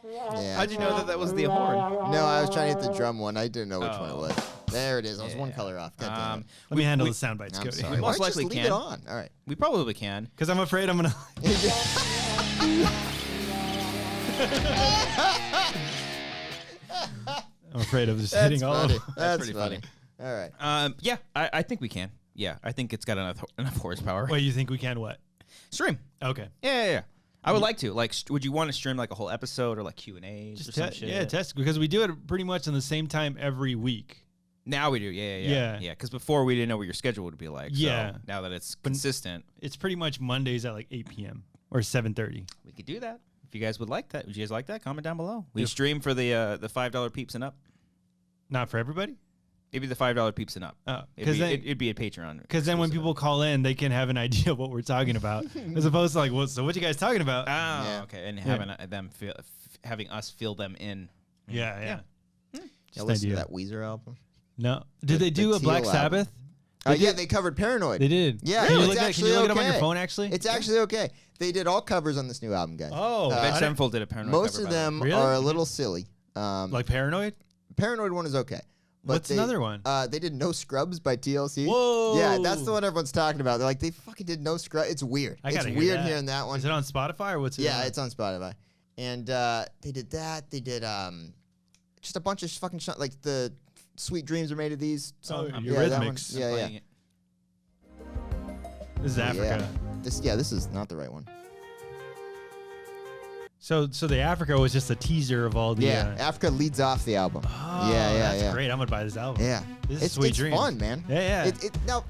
Yeah. How'd you know that was the horn? No, I was trying to hit the drum one. I didn't know which one it Oh. was. There it is. I was one Yeah. color off. God damn it. Let me handle we- the sound bites, I'm Cody. sorry. We most Why don't you likely just leave can. it on. All right. We probably can. Because I'm afraid I'm gonna. I'm afraid of just That's hitting all funny. of them. That's pretty funny. funny. All right. Yeah, I think we can. Yeah, I think it's got enough horsepower. Wait, you think we can what? Stream. Okay. Yeah. I would like to. Like, would you want to stream like a whole episode or like Q&As or Just some shit? yeah, test because we do it pretty much on the same time every week. Now we do. Yeah. Because before we didn't know what your schedule would be like. Yeah. So now that it's consistent, It's pretty much Mondays at like 8 p.m. or 7:30. we could do that. If you guys would like that, would you guys like that? Comment down below. We stream for the $5 peeps and up. Not for everybody. Maybe the $5 peeps and up. Oh, It'd be a Patreon. Because then when exclusive. people call in, they can have an idea of what we're talking about, as opposed to like, well, so what you guys talking about? Oh, Yeah. okay. And having them having us fill them in. yeah. Yeah, Just listen to idea. that Weezer album. No, did they the do a Teal Black album. Sabbath? Yeah, they covered Paranoid. They did. Yeah, Can you it's look, actually can you look it up on your okay. phone, actually? It's actually okay. They did all covers on this new album, guys. Oh. Ben I didn't- Sevenfold did a Paranoid Most cover, of by the way. them Really? are a little silly. Like Paranoid? Paranoid one is okay. But What's another one? They did No Scrubs by TLC. Whoa. Yeah, that's the one everyone's talking about. They're like, they fucking did No Scrubs. It's weird. I It's gotta hear weird that. hearing that one. Is it on Spotify or what's it Yeah, on? it's on Spotify. And they did that. They did just a bunch of fucking like the Sweet Dreams Are Made of These. Oh, Song. Eurythmics. That one. I'm Yeah, playing yeah. it. This is Africa. This is not the right one. So the Africa was just a teaser of all the. Yeah, Africa leads off the album. Oh, yeah, that's yeah. great. I'm gonna buy this album. Yeah. This is it's Sweet Dreams. fun, man. Yeah, yeah. Now,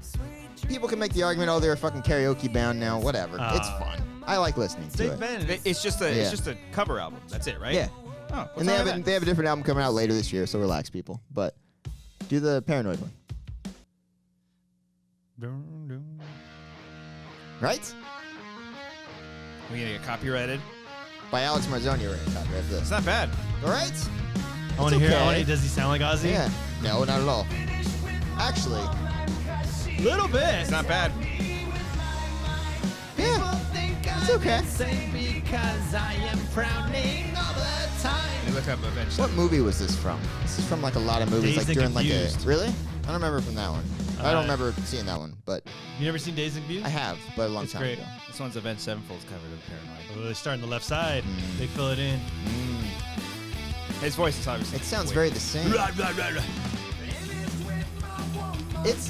people can make the argument, oh, they're fucking karaoke bound now. Whatever. It's fun. I like listening to They've it. been. It's just a cover album. That's it, right? Yeah. Oh, what's And they wrong have with they have a different album coming out later this year, so relax, people. But do the Paranoid one, right? that? We gonna get copyrighted? By Alex Marzoni, we're gonna copyright It's this. not bad. All right? I want to hear. okay. Does he sound like Ozzy? Yeah. No, not at all. Actually, Little bit. It's not bad. yeah, it's okay. Because I am frowning all the time. You look up eventually. What movie was this from? This is from like a lot of movies, Dazed like and during like a. Confused. Really? I don't remember from that one. I don't remember seeing that one, but You never seen Dazed and Confused? I have, but a long It's time great. ago. This one's Avenged Sevenfold's cover of Paranoid. Oh, they start on the left side. They fill it in. His voice is obviously. It sounds way- very the same. It's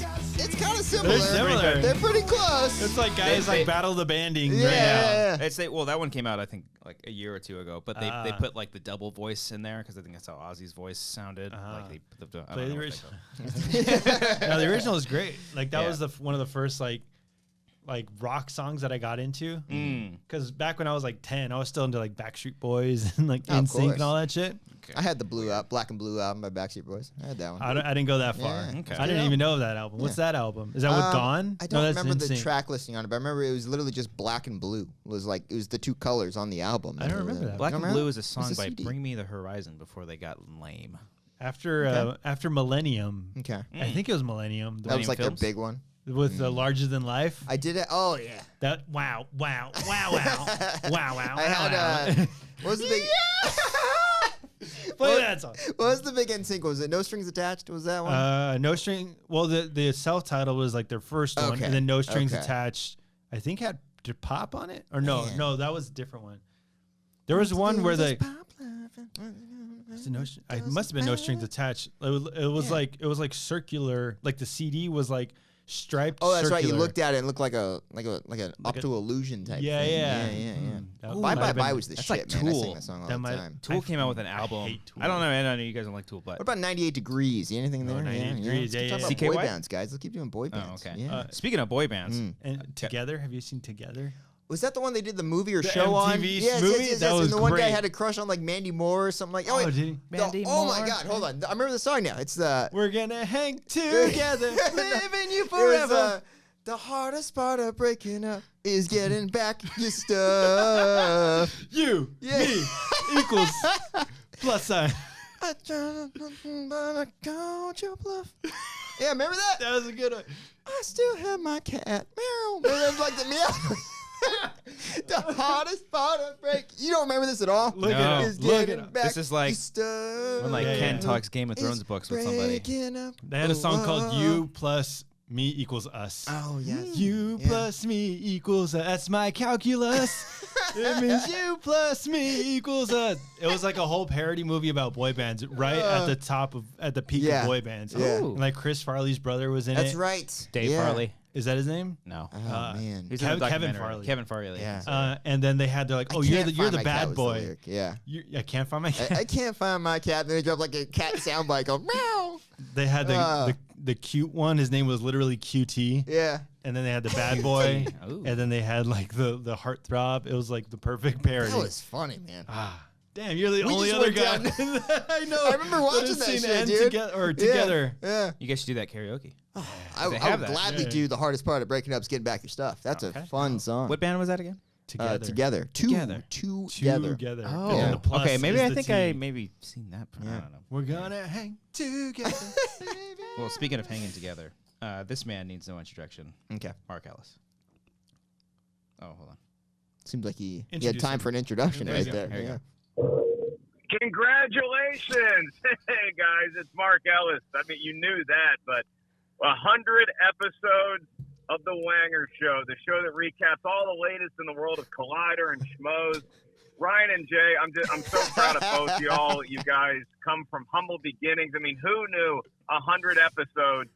kind of similar. They're similar. They're pretty close. It's like guys They- like battle the banding. yeah, right now. yeah, yeah. It's well, that one came out I think like a year or two ago, but they Ah. put like the double voice in there because I think that's how Ozzy's voice sounded. Ah. Like they put the, I Play don't the know what original. they call it. No, the original is great. Like that Yeah. was one of the first like rock songs that I got into. Because back when I was like 10, I was still into like Backstreet Boys and like Oh, of NSYNC course. and all that shit. I had the Black and Blue album by Backstreet Boys. I had that one. I didn't go that far. Yeah, okay. I didn't even know of that album. What's that album? Is that with Gone? I don't no, that's remember the NSYNC. track listing on it, but I remember it was literally just Black and Blue. It was the two colors on the album. I don't remember that. Black You and don't Blue remember? is a song It's a by CD. Bring Me the Horizon before they got lame. After Millennium. Okay. I think it was Millennium. That was like Films? their big one. With the Larger Than Life. I did it. Oh yeah. That wow. Wow. I had what was the big? Play that song. What was the big NSYNC? Was it No Strings Attached? Was that one? No String. Well, the self-title was like their first one, Okay, and then No Strings okay. Attached. I think had Pop on it, or no, Man. no, that was a different one. There was one where the it must have been No Strings Attached. It was like circular, like the CD was like striped. Oh, that's right. You circular. looked at it and it looked like an optical illusion type. Yeah, thing. yeah. yeah. That Bye might Bye have been- Bye was the that's shit, like man. I Tool. sing that song all That the might- time. Tool came out with an album. hate Tool. I don't know. I know you guys don't like Tool, but What about 98 Degrees? Anything there? 98 Degrees, Let's yeah, keep talking yeah. about boy CKY? bands, guys. Let's keep doing boy bands. okay. Yeah. speaking of boy bands, And Together, have you seen Together? Was that the one they did the movie or The show on? MTV Yes, movie? yes, yes, That yes. was And the one guy great. had a crush on like Mandy Moore or something like. Oh, wait. did he? Mandy Oh my Moore. God! Hold on. I remember the song now. It's the. We're gonna hang together, living you It was, forever. the hardest part of breaking up is getting back your stuff. You, Yeah. me, equals plus sign. I tried nothing but I called your bluff. Yeah, remember that? That was a good one. I still have my cat. Meow. Remember that was like the meow. The hardest part of break. You don't remember this at all? Look No. at Is it. Look getting at it. back This is like your stuff. when like Yeah, Ken yeah. talks Game of Thrones It's books with somebody. breaking up. They had a song called Oh, "You Plus Me Equals Us." Oh yes. You Yeah. plus me equals us. That's my calculus. It means you plus me equals us. It was like a whole parody movie about boy bands, right at the peak Yeah. of boy bands. Yeah. And like Chris Farley's brother was in That's it. right. Dave Yeah. Farley. Is that his name? No. Oh man. He's in the Kevin documentary. Farley. Kevin Farley. Yeah. And then they had to like, I oh, you're can't the find my cat bad was the boy. lyric. Yeah. I can't find my cat. I can't find my cat. Then they drop like a cat soundbite going meow. They had the cute one. His name was literally QT. Yeah. And then they had the bad boy. Ooh. And then they had like the heartthrob. It was like the perfect parody. That was funny, man. Damn, you're the We only just other went guy. down- I know. I remember watching has that seen shit, End dude. Together. Yeah. You guys should do that karaoke. I They would have that. gladly Yeah. do the hardest part of breaking up is getting back your stuff. That's Okay. a fun song. What band was that again? Together. Together. Together. Together. Together. Oh, And then the plus okay. Maybe is I the think T. I maybe seen that. I Yeah. don't know. We're gonna hang together. Well, speaking of hanging together, This man needs no introduction. Okay. Mark Ellis. Oh, hold on. Seems like he had Introduce time him. for an introduction There right you go. there. There you Yeah. go. Congratulations! Hey, guys, it's Mark Ellis. I mean, you knew that, but 100 episodes of The Wanger Show, the show that recaps all the latest in the world of Collider and Schmoes. Ryan and Jay, I'm so proud of both y'all. You guys come from humble beginnings. I mean, who knew 100 episodes?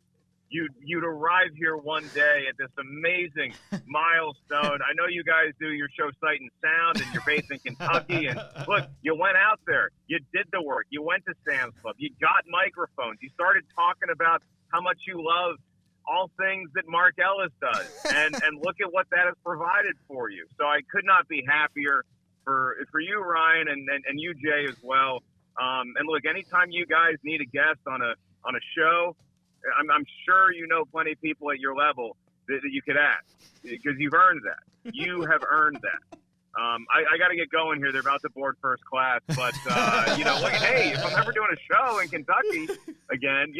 You'd arrive here one day at this amazing milestone. I know you guys do your show Sight and Sound, and you're based in Kentucky. And look, you went out there. You did the work. You went to Sam's Club. You got microphones. You started talking about how much you love all things that Mark Ellis does. And look at what that has provided for you. So I could not be happier for you, Ryan, and you, Jay, as well. And look, anytime you guys need a guest on a show, I'm sure you know plenty of people at your level that you could ask, because you've earned that. You have earned that. I got to get going here. They're about to board first class. But, look, hey, if I'm ever doing a show in Kentucky again,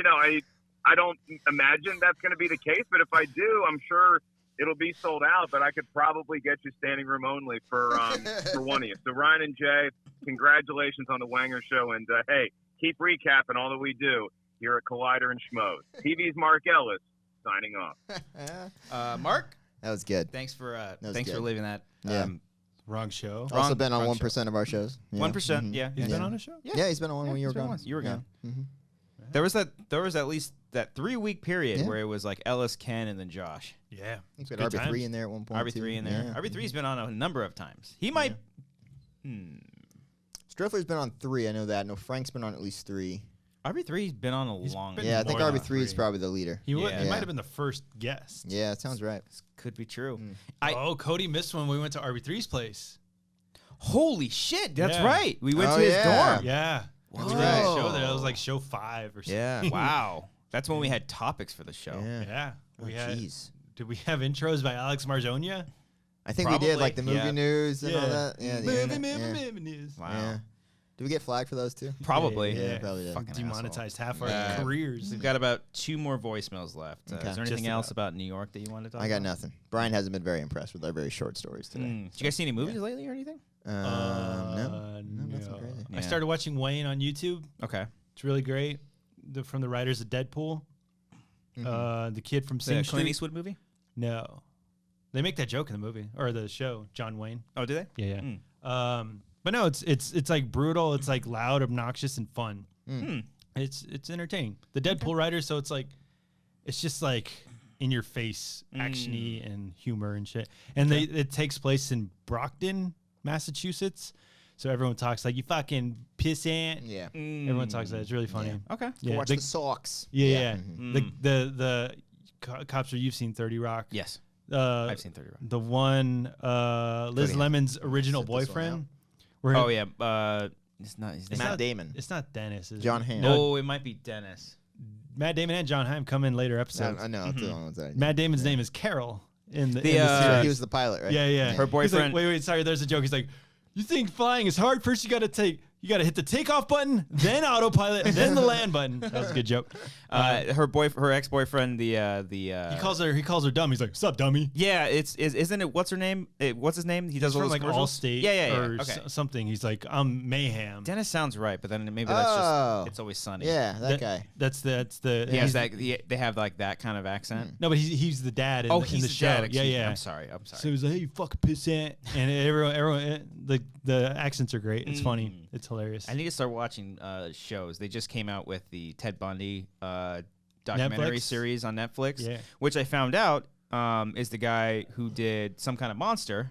I don't imagine that's going to be the case. But if I do, I'm sure it'll be sold out. But I could probably get you standing room only for one of you. So, Ryan and Jay, congratulations on the Wanger Show. And, hey, keep recapping all that we do here at Collider and Schmoes. TV's Mark Ellis signing off. Mark, That was good. thanks for good. leaving that. Yeah. Wrong show. Wrong- Also been on wrong 1% of our shows. Yeah. 1%. Yeah, He's yeah. been on a show. Yeah, he's been on one when you were he's been gone. once. You were gone. Mhm. There was at least that 3-week period Yeah. where it was like Ellis, Ken, and then Josh. Yeah. I think we Good had RB3 times. in there at one point. RB3 in too. there. Yeah. RB3's been on a number of times. He might. Striffler's been on 3. I know that. No, Frank's been on at least 3. RB3's been on a He's long. been Yeah, I think more than RB3 is 3. probably the leader. He Yeah. might have been the first guest. Yeah, that sounds right. Could be true. Cody missed when we went to RB3's place. Holy shit! That's Yeah. right. We went Oh, to his yeah. dorm. Yeah. That's We right. did a show there. That was like show 5 or something. Yeah. Wow. That's when we had topics for the show. Yeah. Yeah. Oh, We had. jeez. Did we have intros by Alex Marzonia? I think we did, Probably, like the movie yeah. news and all that. Yeah, the internet, Movie news. Wow. yeah. Did we get flagged for those too? Probably. Yeah, probably did. Fucking Demonetized half our Yeah. careers. We've got about 2 more voicemails left. Okay. Is there Just anything else about. about New York that you wanted to talk I got about? nothing. Brian hasn't been very impressed with our very short stories today. Did you guys see any movies lately or anything? No, nothing crazy. Yeah. I started watching Wayne on YouTube. Okay. It's really great. From the writers of Deadpool. The kid from Sing The Street. Clint Eastwood movie? No. They make that joke in the movie or the show, John Wayne. Oh, do they? Yeah, Mm. yeah. But no, it's like brutal. It's like loud, obnoxious, and fun. It's entertaining. The Deadpool writers, so it's just like in your face, actiony and humor and shit. And it takes place in Brockton, Massachusetts. So everyone talks like you fucking pissant. Yeah. Everyone talks like that. It's really funny. Yeah. Okay. Yeah, Watch the socks. yeah. Mhm. The cops are. You've seen 30 Rock. Yes. I've seen 30 Rock. The one Liz Cody, Lemon's original sit this one boyfriend. Where Oh, yeah. It's not his name. Matt Damon. It's not Dennis. Is John it? Hamm. No, Oh, it might be Dennis. Matt Damon and John Hamm come in later episodes. I know. It's the only ones that I know. Matt Damon's name is Carol in the, The, in the uh, series. He was the pilot, right? Yeah, yeah. Her He's like, boyfriend- wait, sorry. There's a joke. He's like, you think flying is hard? First, you got to hit the takeoff button, then autopilot, then the land button. That was a good joke. Her ex-boyfriend, he He calls her dumb. He's like, "Sup, dummy?" Yeah, isn't it? What's her name? What's his name? He does He's all from those like commercials? Allstate, Yeah. or Okay. something. He's like, I'm Mayhem. Dennis sounds right, but then maybe that's Oh. just It's Always Sunny. Yeah, that guy. That's the. He has he's- that. They have like that kind of accent. No, but he's the dad. In Oh, the, he's in the the show. dad. Yeah, Excuse me. yeah. I'm sorry. So he was like, "Hey, you fucking pissant," and everyone, the accents are great. It's funny. It's hilarious. I need to start watching shows. They just came out with the Ted Bundy documentary Netflix? series on Netflix, Yeah. which I found out is the guy who did Some Kind of Monster.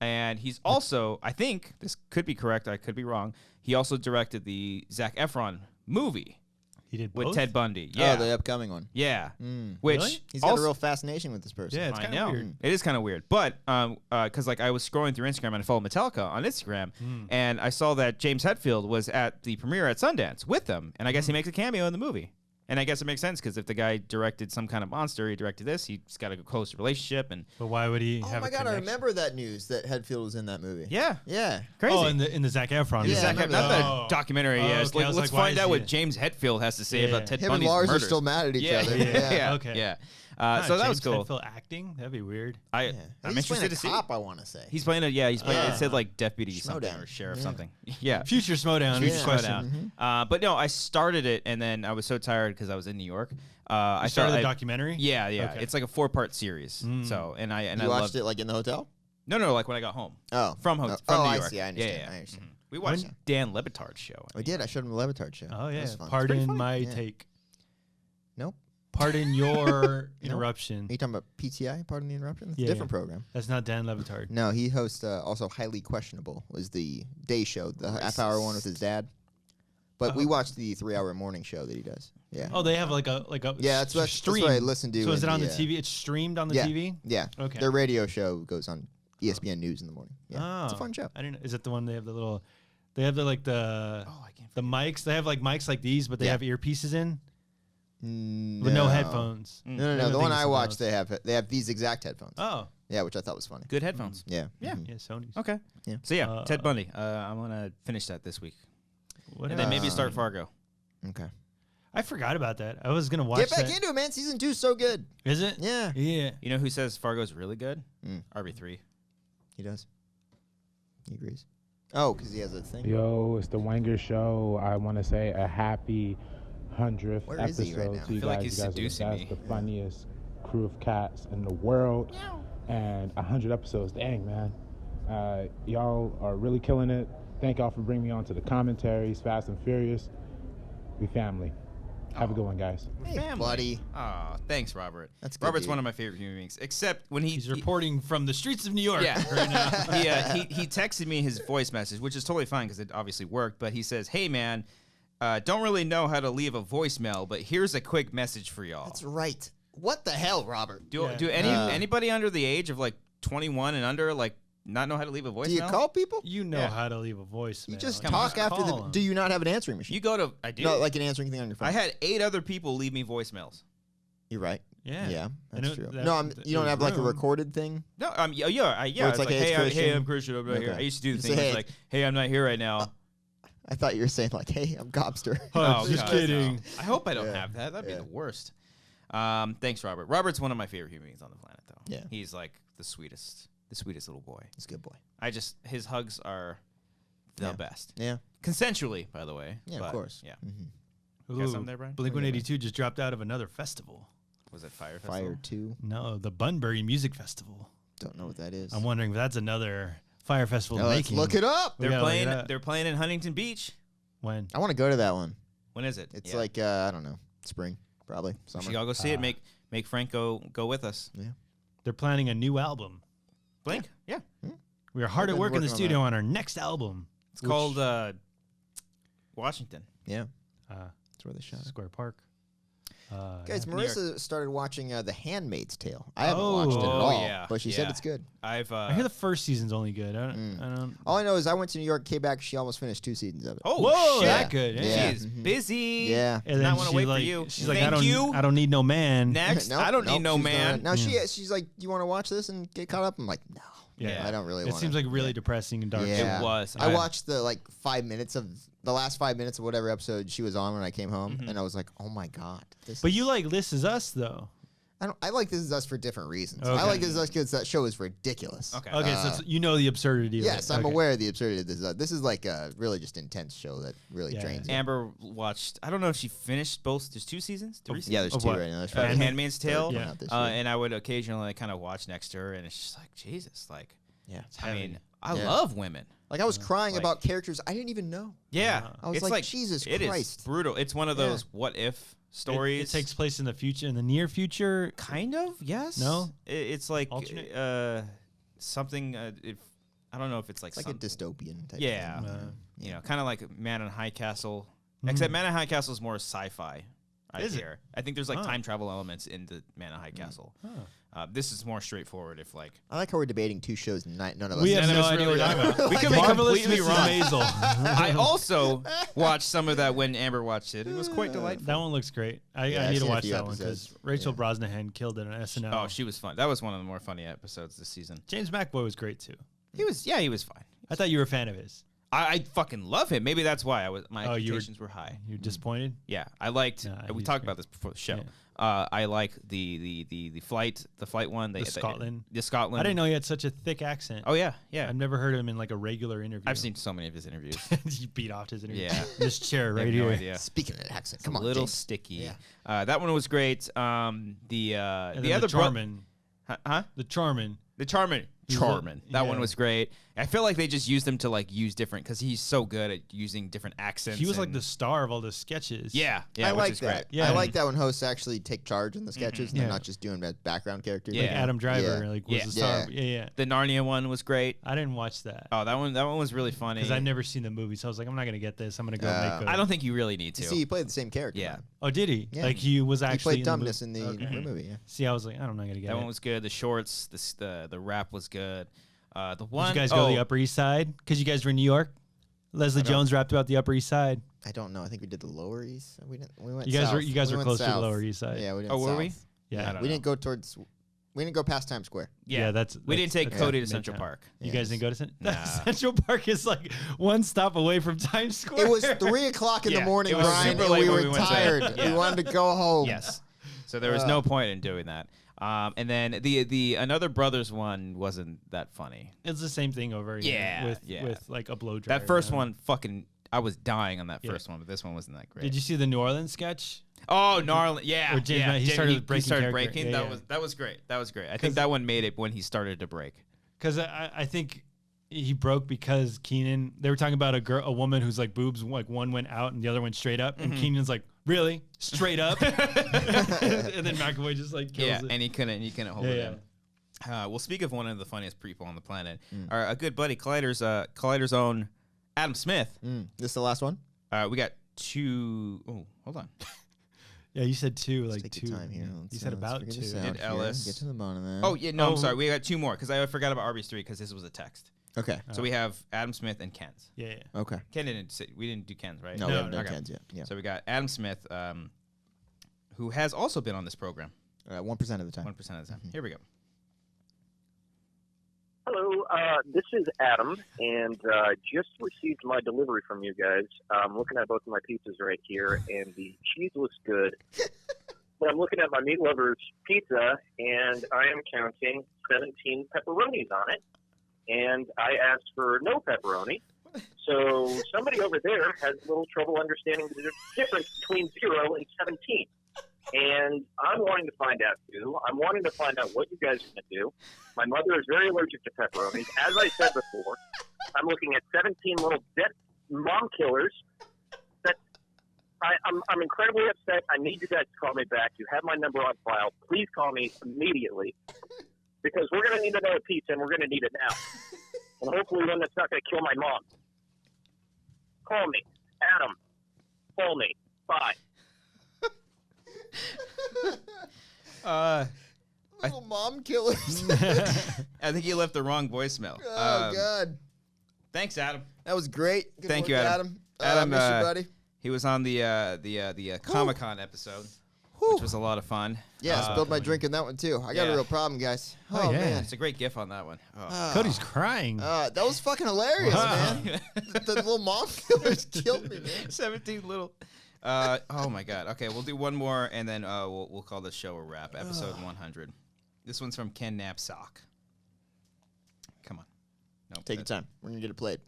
And he's also, I think, this could be correct, I could be wrong, he also directed the Zac Efron movie He did with both? Ted Bundy. Yeah. Oh, the upcoming one. Yeah. Mm. Which Really? He's got also, a real fascination with this person. Yeah, it's I kind know. of weird. It is kind of weird. But because like I was scrolling through Instagram and I followed Metallica on Instagram and I saw that James Hetfield was at the premiere at Sundance with them. And I guess he makes a cameo in the movie. And I guess it makes sense because if the guy directed some kind of monster, he directed this. He's got a close relationship, and But why would he Oh have my a God, I connection? remember that news that Hetfield was in that movie. yeah, Yeah. crazy. Oh, in the Zac Efron. Yeah, Zac I Efron, remember not that. the documentary. Oh, Yeah, it's okay, I like, was let's like, why find is out he what in- James Hetfield has to say Yeah. about Ted Him Bundy's and Lars murders. are still mad at each Yeah, other. yeah, Okay. yeah. Ah, So that was James cool. Hetfield acting? That'd be weird. I'm He's interested playing to a see. cop, I want to say. He's playing He's playing. It said like deputy something Schmodown. or sheriff Yeah. something. Yeah. Future Schmodown. Future Yeah. Schmodown. But no, I started it and then I was so tired because I was in New York. I You started the I- documentary? Yeah, yeah. Okay. It's like a 4-part series. Mm. So and I You loved watched it like in the hotel? No, like when I got home Oh. from Oh, New I York. see. I understand. Yeah. I understand. We watched Dan Levitard's show. We did. I showed him the Levitard show. Oh, That yeah. was fun. Pardon my Yeah. take. Nope. Pardon your interruption. Are you talking about PTI? Pardon the interruption? It's Yeah, a different yeah. program. That's not Dan Levitard. No, he hosts also Highly Questionable was the day show, the half-hour one with his dad. But we watched the 3-hour morning show that he does. Yeah. Oh, they have like a Yeah, that's what stream. I listened to. So is in it on the the, TV? It's streamed on the yeah. TV? Yeah. Okay. Their radio show goes on ESPN News in the morning. Yeah. It's a Oh. fun show. I didn't know. Is it the one they have the little they have the like the Oh, I can't. the mics. They have like mics like these, but they Yeah. have earpieces in No. with no headphones. No. I The don't one think I it's watched, those. they have these exact headphones. Oh, Yeah, which I thought was funny. Good headphones. Yeah. Yeah. Mhm. yeah, Sony's. Okay. Yeah. So yeah, Ted Bundy. I'm gonna finish that this week, What and then maybe else? start Fargo. Okay. I forgot about that. I was gonna watch Get back that. into it, man. Season 2 is so good. Is it? Yeah. Yeah. You know who says Fargo's really good? Mm. RB3. He does. He agrees. Oh, because he has a thing. Yo, it's the Wanger Show. I want to say a happy 100th Where is episode he right now? to you I feel like guys. he's You guys are seducing the me. best, the funniest crew of cats in the world. And 100 episodes. Dang, man. Y'all are really killing it. Thank y'all for bringing me on to the commentaries, Fast and Furious. We family. Have a good one, guys. Hey, Family. buddy. Oh, thanks, Robert. That's good, Robert's dude. one of my favorite human beings, except when He's reporting from the streets of New York Yeah. right now. he texted me his voice message, which is totally fine because it obviously worked. But he says, "Hey man, don't really know how to leave a voicemail, but here's a quick message for y'all." That's right. What the hell, Robert? Do Yeah. anybody under the age of like 21 and under like not know how to leave a voicemail? Do you call people? You know Yeah. how to leave a voicemail. You just Come on. talk after the. Call 'em. Do you not have an answering machine? You go to I do. No, like an answering thing on your phone. I had 8 other people leave me voicemails. You're right. Yeah. Yeah, And that's it- true. that- No, th- you don't there's have like a room. recorded thing. No, Where it's like, hey, it's hey, I'm Christian. Christian over here. Okay. I used to do the You thing. say, It's hey. like, hey, I'm not here right now. I thought you were saying like, "Hey, I'm Gobster." Oh, just God, kidding. no. I hope I don't Yeah. have that. That'd be Yeah. the worst. Thanks, Robert. Robert's one of my favorite human beings on the planet, though. Yeah. He's like the sweetest little boy. He's a good boy. His hugs are the Yeah. best. Yeah. Consensually, by the way. Yeah, but, of course. Yeah. Mm-hmm. Got something there, Brian? Blink 182 just dropped out of another festival. Was it Fire Fire Festival? 2. No, the Bunbury Music Festival. Don't know what that is. I'm wondering if that's another Fire Festival Now, let's making. look it up. We They're gotta look playing. it up. They're playing in Huntington Beach. When? I want to go to that one. When is it? It's Yeah. like I don't know, spring, probably We summer. should all go see it. Make Frank go with us. They're planning a new album. Blink. Yeah. We are hard I've at been work in the working on studio that. on our next album. It's called Washington. Yeah, uh, that's where they shot it. Square Park. Guys, New York. Marissa started watching The Handmaid's Tale. I haven't watched it at Oh, all, yeah, but she said yeah. it's good. I've. I hear the first season's only good. I Mm. don't. All I know is I went to New York, came back, she almost finished 2 seasons of it. Oh, Whoa, shit. that good. Yeah. She is Mhm. busy. Yeah. And Not then wanna she wait for like, you. She's like, Thank you. I don't need no man. Next, Nope, I don't need nope, no she's man. Now she's like, "Do you want to watch this and get caught up?" I'm like, "No, Yeah. I don't really It want." seems like really depressing and dark. Yeah. It was. I watched the last 5 minutes of whatever episode she was on when I came home, Mm-hmm. and I was like, "Oh my god!" But you like This Is Us though. I like This Is Us for different reasons. Okay. I like This Is Us because that show is ridiculous. Okay. Okay, so you know the absurdity of it. Yes, I'm Okay. aware of the absurdity of This Is Us. This is like a really just intense show that really Yeah. drains you. Amber watched. I don't know if she finished both. There's 2 seasons. 3 seasons. Yeah, there's Of 2 what? right now. There's Handmaid's Handmaid's Tale. third one Yeah. out this year. And I would occasionally kind of watch next to her, and it's just like Jesus. Like, Yeah. I mean, I Yeah. love women. Like I was crying Like- about characters I didn't even know. Yeah, I was it's like, Jesus it is Christ. brutal. It's one of Yeah. those what if stories. It takes place in the future, in the near future. kind of yes. No? It's like Alternate? something. If I don't know if it's like It's like some- a dystopian type Yeah. thing. you know, kind of like Man in High Castle. Mm. Except Man in High Castle is more sci-fi. I Is it? hear. I think there's like Huh. time travel elements in the Man in High Castle. This is more straightforward. If like I like how we're debating two shows. None of us. We have none of no us idea what really we're talking about. we could be Marvelous completely Mrs. wrong. Maisel. I also watched some of that when Amber watched it. It was quite delightful. That one looks great. I Yeah, I've need to seen a watch few that one because episodes. Rachel Brosnahan killed it on SNL. Oh, she was fun. That was one of the more funny episodes this season. James McAvoy was great too. He was fine. I thought you were a fan of his. I fucking love him. Maybe that's why my Oh, you were- expectations were high. You're disappointed? Yeah, I liked. Nah, we he's talked great. about this before the show. Yeah. I like the flight one. Scotland. The Scotland. I didn't know he had such a thick accent. Oh yeah, yeah. I've never heard him in like a regular interview. I've seen so many of his interviews. You beat off his interview. Yeah. This chair I right have here. no idea. Speaking of accent, It's come a on, little James. sticky. Yeah. That one was great. And The then other Charmin. huh? The Charmin. The Charmin. He's Charmin. a- That one yeah. was great. I feel like they just used him to like use different because he's so good at using different accents. He was like and- the star of all the sketches. yeah, I which like is that. great. Yeah. I like that when hosts actually take charge in the sketches and they're Yeah. not just doing background characters. Yeah. Like Adam Driver, Yeah. like was Yeah. the star. Yeah. Yeah. The Narnia one was great. I didn't watch that Oh, that one was really funny. because I've never seen the movie, so I was like, I'm not gonna get this. I'm gonna go make. I don't think you really need to. You see, he played the same character. Yeah. man. Oh, did he? Yeah. Like he was He actually played dumbness in the Okay. movie. Yeah. See, I was like, I'm not gonna get That it. one was good. The shorts, the rap was good. The one. Did you guys go to the Upper East Side? Because you guys were in New York. Leslie Jones rapped about the Upper East Side. I don't know. I think we did the Lower East. We didn't. We went. You guys south. were you guys We were went close to the south. Lower East Side. Yeah, we did. Oh, were we? Yeah. I don't We know. didn't go towards. We didn't go past Times Square. Yeah, we didn't take that's Cody to Midtown. Central Park. You Yeah, guys didn't go to Nah. Central Park is like one stop away from Times Square. It was 3:00 in the Yeah, morning, it was Brian, super and late we when were we went to- tired. Yeah. We wanted to go home. Yes. So there was no point in doing that. And then the another brothers one wasn't that funny. It's the same thing over again. Yeah, With like a blow dryer. That first now. one, fucking, I was dying on that Yeah. first one, but this one wasn't that great. Did you see the New Orleans sketch? Oh, gnarly! Yeah, Or James yeah. Knight, he started with breaking character. breaking. Yeah, that yeah. was great. That was great. I think that one made it when he started to break. Because I think he broke because Keenan. They were talking about a woman who's like boobs, like one went out and the other went straight up, and Keenan's like, really straight up, and then McAvoy just like kills Yeah, it. and he couldn't hold it in. Well, speak of one of the funniest people on the planet, our a good buddy Collider's own Adam Smith. This is the last one. We got two. Oh, hold on. Yeah, you said two, like Take two. your time here. You Let's, said let's about figure two. this out Did here. Ellis- Get to the bottom of that. Oh yeah, no, I'm Oh. sorry. We got two more because I forgot about Arby's 3 because this was a text. Okay. So we have Adam Smith and Ken's. Yeah, yeah. Okay. Ken didn't say, we didn't do Ken's, right? No, we No, haven't done okay. Ken's yet. Yeah. So we got Adam Smith, who has also been on this program 1% of the time. 1% of the time. Here we go. Hello, this is Adam, and just received my delivery from you guys. I'm looking at both of my pizzas right here, and the cheese looks good. But I'm looking at my meat lover's pizza, and I am counting 17 pepperonis on it, and I asked for no pepperoni. So somebody over there has a little trouble understanding the difference between 0 and 17. And I'm wanting to find out, too. I'm wanting to find out what you guys are going to do. My mother is very allergic to pepperonis. As I said before, I'm looking at 17 little dead mom killers. That I'm incredibly upset. I need you guys to call me back. You have my number on file. Please call me immediately because we're going to need another pizza, and we're going to need it now. And hopefully one that's not going to kill my mom. Call me. Adam. Call me. Bye. Little mom killers. I think you left the wrong voicemail. Oh God. Thanks, Adam. That was great. Good Thank work, you, Adam. Adam, miss you, buddy. He was on the Comic-Con episode, which was a lot of fun. Yeah, spilled my drink in that one too. I got yeah. a real problem, guys. Oh, yeah. man. It's a great gif on that one. Oh. Cody's crying. That was fucking hilarious, Wow. man. The little mom killers killed me, man. 17 little. Oh my God. Okay, we'll do one more, and then we'll call this show a wrap. Episode 100. This one's from Ken Knapsack. Come on. Nope, Take your time. We're gonna get it played.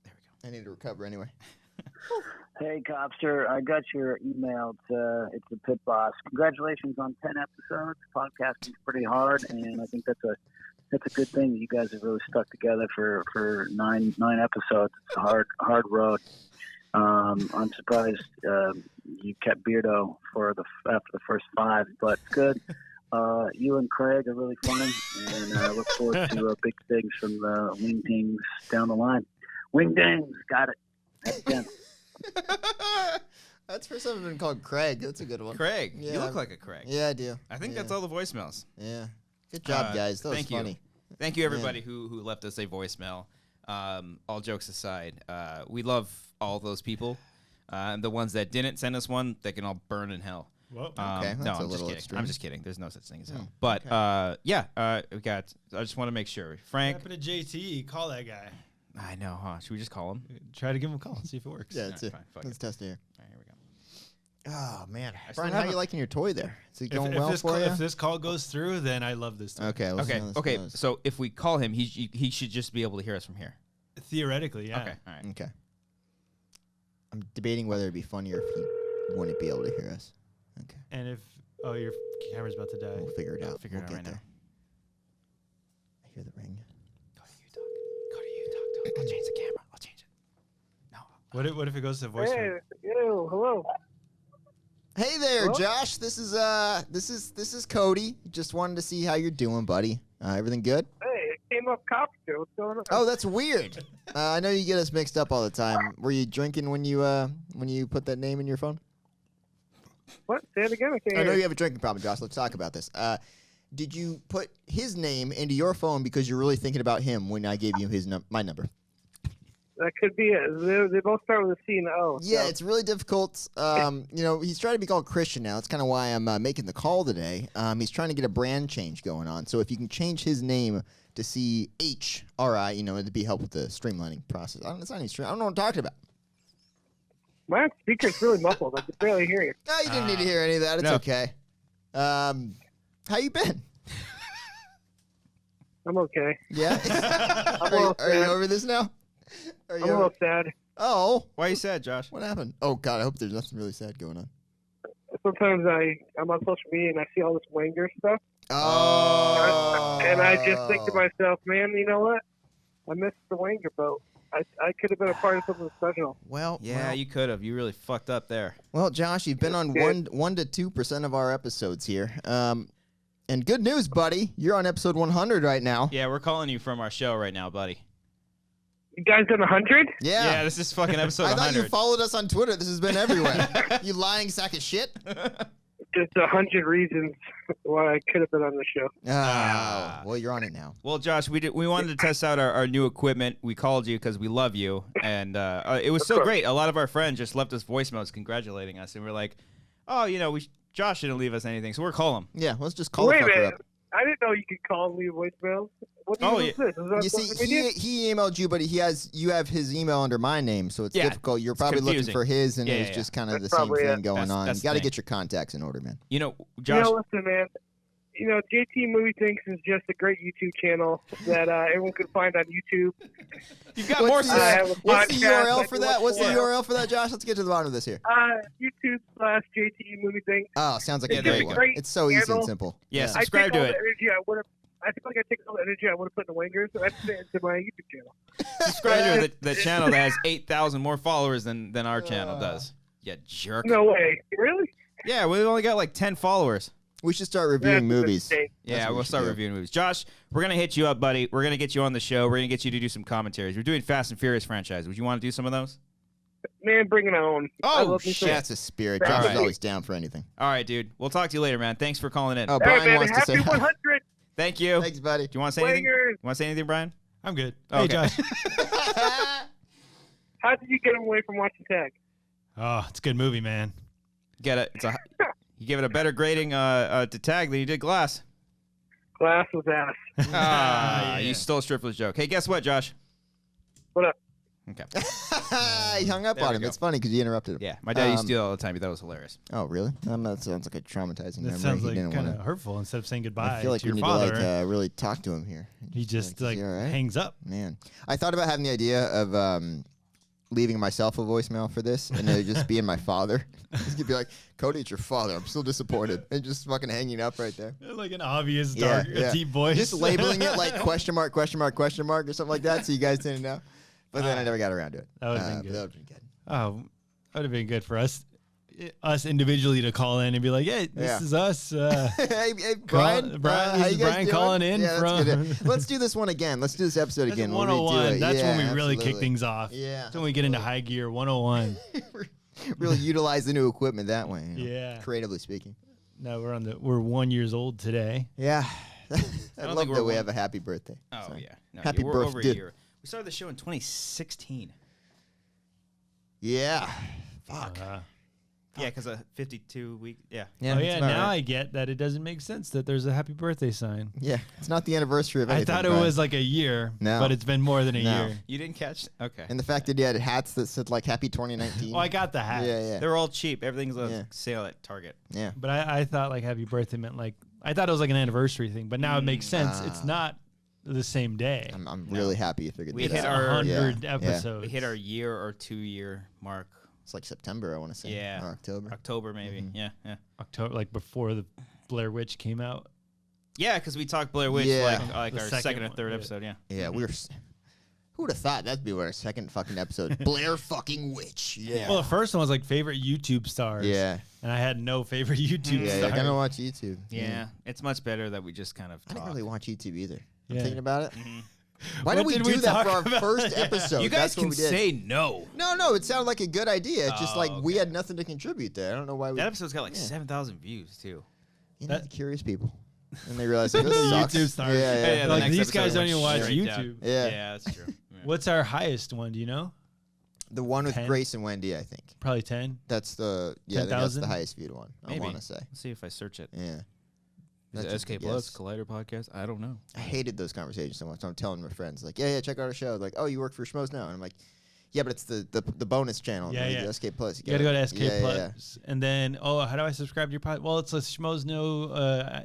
There we go. I need to recover anyway. Hey, Copster, I got your email. It's a pit boss. Congratulations on 10 episodes. Podcasting's pretty hard, and I think that's a good thing that you guys have really stuck together for nine episodes. It's a hard road. I'm surprised you kept Beardo after the first 5, but good. You and Craig are really funny, and I look forward to big things from the Wingdings down the line. Wingdings, got it. That's 10. That's the first time I've been called Craig. That's a good one. Craig. Yeah. You look like a Craig. Yeah, I do. I think that's all the voicemails. Yeah. Good job, guys. That was thank funny. You. Thank you, everybody who left us a voicemail. All jokes aside, we love all those people. The ones that didn't send us one, they can all burn in hell. Whoa. Okay, No, that's a I'm just little kidding. extreme. I'm just kidding. There's no such thing as hell. But we got. I just want to make sure, What Frank. happened to JT? Call that guy. I know, huh? Should we just call him? Try to give him a call. See if it works. Yeah, that's it. Fine, fuck Let's it. test it here. All right, here we go. Oh, man. still Brian, how have you a- liking your toy there? Is it If, going if well this for call, you? if this call goes through, then I love this. Toy. Okay. Let's see how this Okay. goes. So if we call him, he should just be able to hear us from here. Theoretically, yeah. Okay. All right. Okay. I'm debating whether it'd be funnier if he wouldn't be able to hear us. Okay. And if your camera's about to die. We'll figure it out. figure it We'll out get right now. there. I hear the ring. Go to you. Talk to him. I'll change the camera. I'll change it. No. What if it goes to voice? Hello. Hey there, Hello? Josh. This is Cody. Just wanted to see how you're doing, buddy. Everything good? Hey, it came up Copster. What's going on? Oh, that's weird. I know you get us mixed up all the time. Were you drinking when you put that name in your phone? What? Say it again. I can't I know hear you have a drinking problem, Josh. Let's talk about this. Did you put his name into your phone because you're really thinking about him when I gave you my number? That could be it. They both start with a C and an O. Yeah, so. it's really difficult. He's trying to be called Christian now. That's kind of why I'm making the call today. He's trying to get a brand change going on. So if you can change his name to CHRI, it'd be help with the streamlining process. It's not any I don't know what I'm talking about. My speaker's really muffled. I can barely hear you. No, you didn't need to hear any of that. It's No. okay. How you been? I'm okay. Yeah. I'm a little are you sad. over this now? Are you I'm a over- little sad. Oh, Why are you sad, Josh? what happened? Oh God, I hope there's nothing really sad going on. Sometimes I'm on social media and I see all this Wanger stuff, Oh. and I just think to myself, man, you know what? I missed the Wanger boat. I could have been a part of something special. Well, Yeah, you could have. You really fucked up there. Well, Josh, you've been on Yeah. 1 to 2% of our episodes here. And good news, buddy. You're on episode 100 right now. Yeah, we're calling you from our show right now, buddy. You guys done 100? Yeah. this is fucking episode I thought 100. you followed us on Twitter. This has been everywhere. You lying sack of shit. Just 100 reasons why I could have been on the show. Well, you're on it now. Well, Josh, we wanted to test out our new equipment. We called you because we love you, and it was so course. great. A lot of our friends just left us voicemails congratulating us, and we're like, oh, Josh didn't leave us anything, so we're calling him. Yeah, let's just call Wait the a fucker minute. up. I didn't know you could call and leave voicemails. What Oh, is this? Is that You social see, media? he emailed you, but you have his email under my name, so it's Yeah, difficult. You're it's probably looking confusing. for his, and Yeah, it was yeah, just kind of the That's same probably thing it. going on. That's You got to the get your contacts in order, man. Josh. Listen, man. JT Movie Thinks is just a great YouTube channel that everyone can find on YouTube. You've got more. What's I have a What's the podcast. I URL do for that? watch What's the it. URL for that, Josh? Let's get to the bottom of this here. YouTube/JT Movie Thinks. Oh, sounds like It's a there great you one. go. Great It's so easy and handle. simple. Yeah, I subscribe take to all it. the energy I feel like I take all the energy I would have put in the Wangers, and I put it into my YouTube channel. Subscribe to the channel that has 8,000 more followers than our channel does. You jerk. No way. Really? Yeah, we only got like 10 followers. We should start reviewing That's a movies. mistake. That's Yeah, what we we'll should start do. reviewing movies. Josh, we're going to hit you up, buddy. We're going to get you on the show. We're going to get you to do some commentaries. We're doing Fast and Furious franchise. Would you want to do some of those? Man, bring it on. I Oh, love me some- That's a spirit. All Josh is right. always down for anything. All right, dude. We'll talk to you later, man. Thanks for calling in. Oh, All Brian right, man. wants to Happy say hi. 100 Thank you. Thanks, buddy. Do you want to say anything? You Wangers. want to say anything, Brian? I'm good. Okay. Hey, Josh. How did you get him away from watching tag? Oh, it's a good movie, man. You give it a better grading to tag than you did Glass. Glass was ass. Yeah. You stole Stripler's joke. Hey, guess what, Josh? What up? Okay. He hung up There on we him. go. It's funny because you interrupted him. Yeah, my dad used to do that all the time. He thought it was hilarious. Oh, really? That sounds like a traumatizing That memory. sounds He like didn't kind of wanna- hurtful. Instead of saying goodbye I feel like to we your need father, to like really talk to him here. he just like, is he all right? hangs up. Man, I thought about having the idea of leaving myself a voicemail for this, and it would just be in my father. He'd be like, "Cody, it's your father. I'm still disappointed," and just fucking hanging up right there. Like an obvious, Yeah, dark, yeah. deep voice. Just labeling it like question mark, question mark, question mark, or something like that, so you guys didn't know. But then I never got around to it. That would've been but good. That would have been good. Oh, that would have been good for us individually to call in and be like, "Hey, this Yeah. is us." hey, Brian. Brian, how this you is guys Brian doing? calling in Yeah, from- that's good. Let's do this one again. Let's do this episode That's again. We'll redo 101. it. That's Yeah, when we really kick absolutely. things off. Yeah, That's when we get into high gear. 101. really utilize the new equipment that way. Yeah. Creatively speaking. No, we're 1 years old today. Yeah. I don't love think that we're we one- have a happy birthday. Oh So, yeah, no, Happy we're over a birthday. year. We started the show in 2016. Yeah. Fuck. Yeah, because a 52 week. Yeah. Yeah, Oh that's yeah, about now right. I get that it doesn't make sense that there's a happy birthday sign. Yeah, it's not the anniversary of I anything. thought it Brian. was like a year, No. but it's been more than a No. year. You didn't catch? Okay. And the fact that you had hats that said like Happy 2019. Well, I got the hat. Yeah, yeah. They're all cheap. Everything's on Yeah. sale at Target. Yeah. But I thought like happy birthday meant like I thought it was like an anniversary thing, but now it makes sense. It's Ah. not the same day. I'm really happy you figured We that hit out. our- 100 Yeah. episodes. We hit our year or 2 year mark. It's like September, I want to say. Yeah. Or October. October maybe. Mm-hmm. Yeah, yeah. October, like before the Blair Witch came out. Yeah, because we talked Blair Witch Yeah. like The our second second or one, third yeah. episode. Yeah. Yeah, we were. Who would have thought that'd be our second fucking episode? Blair fucking Witch. Yeah. Well, the first one was like favorite YouTube stars. Yeah. And I had no favorite YouTube Yeah, stars. I don't watch YouTube. Yeah, it's much better that we just kind of I talk. didn't really watch YouTube either. I'm Yeah. thinking about it. Mm-hmm. Why What did we did we do that talk for our about? first Yeah. episode? You guys That's what can we did. say no. No, it sounded like a good idea. It's just like we okay. had nothing to contribute there. I don't know why we. That episode's got like Yeah. 7,000 views too. You know, the curious people. And they realize like, this The sucks. YouTube stars. Yeah, yeah. Yeah, the Like next these episode guys don't went even watch straight down. YouTube. Yeah. Yeah, that's true. Yeah. What's our highest one? Do you know? The one with 10? Grace and Wendy, I think. Probably 10. That's the I think that's the 10,000? highest viewed one. I Maybe. want to say. Let's see if I search it. Yeah. Is it That's SK a Plus guess. Collider podcast? I don't know. I hated those conversations so much. I'm telling my friends like, yeah, check out our show. Like, oh, you work for Schmoes now, and I'm like, yeah, but it's the bonus channel. Yeah, the yeah. SK Plus. You got to go to SK yeah, Plus. And then, how do I subscribe to your podcast? Well, it's a Schmoes Know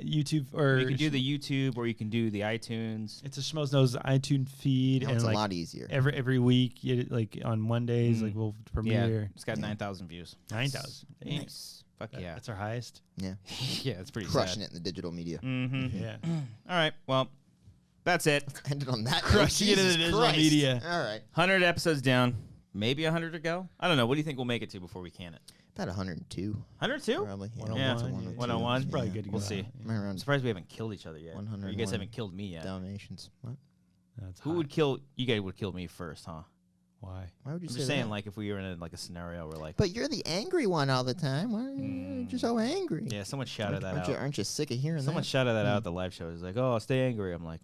YouTube or You can do the YouTube or you can do the iTunes. It's a Schmoes Knows iTunes feed, Now and it's like a lot easier. every week, like on Mondays, like we'll Yeah, premiere. it's got 9,000 views. 9,000. Dang. Nice. Fuck yeah. That's our highest. Yeah, Yeah, it's pretty crushing sad. it in the digital media. Mm-hmm. Yeah. All right. Well, that's it. Ended on that. Crushing it in Jesus the digital Christ. media. All right, 100 episodes down. Maybe 100 to go. I don't know. What do you think we'll make it to before we can it? about 102, 102? probably. Yeah, 101. Yeah. it's a 102. 101. It's probably Yeah. good to We'll go see. out. I'm around I'm surprised we haven't killed each other yet. Or you 101 guys haven't killed me yet. Dalmatians. What? That's Who hot. would kill you? Guys would kill me first, huh? Why? Why would you I'm say just saying, that? like, if we were in like a scenario where, like, But you're the angry one all the time. Why are you so angry? yeah, someone shouted that aren't out. aren't you sick of hearing Someone that? shouted that out at the live show. He's like, "Oh, stay angry." I'm like,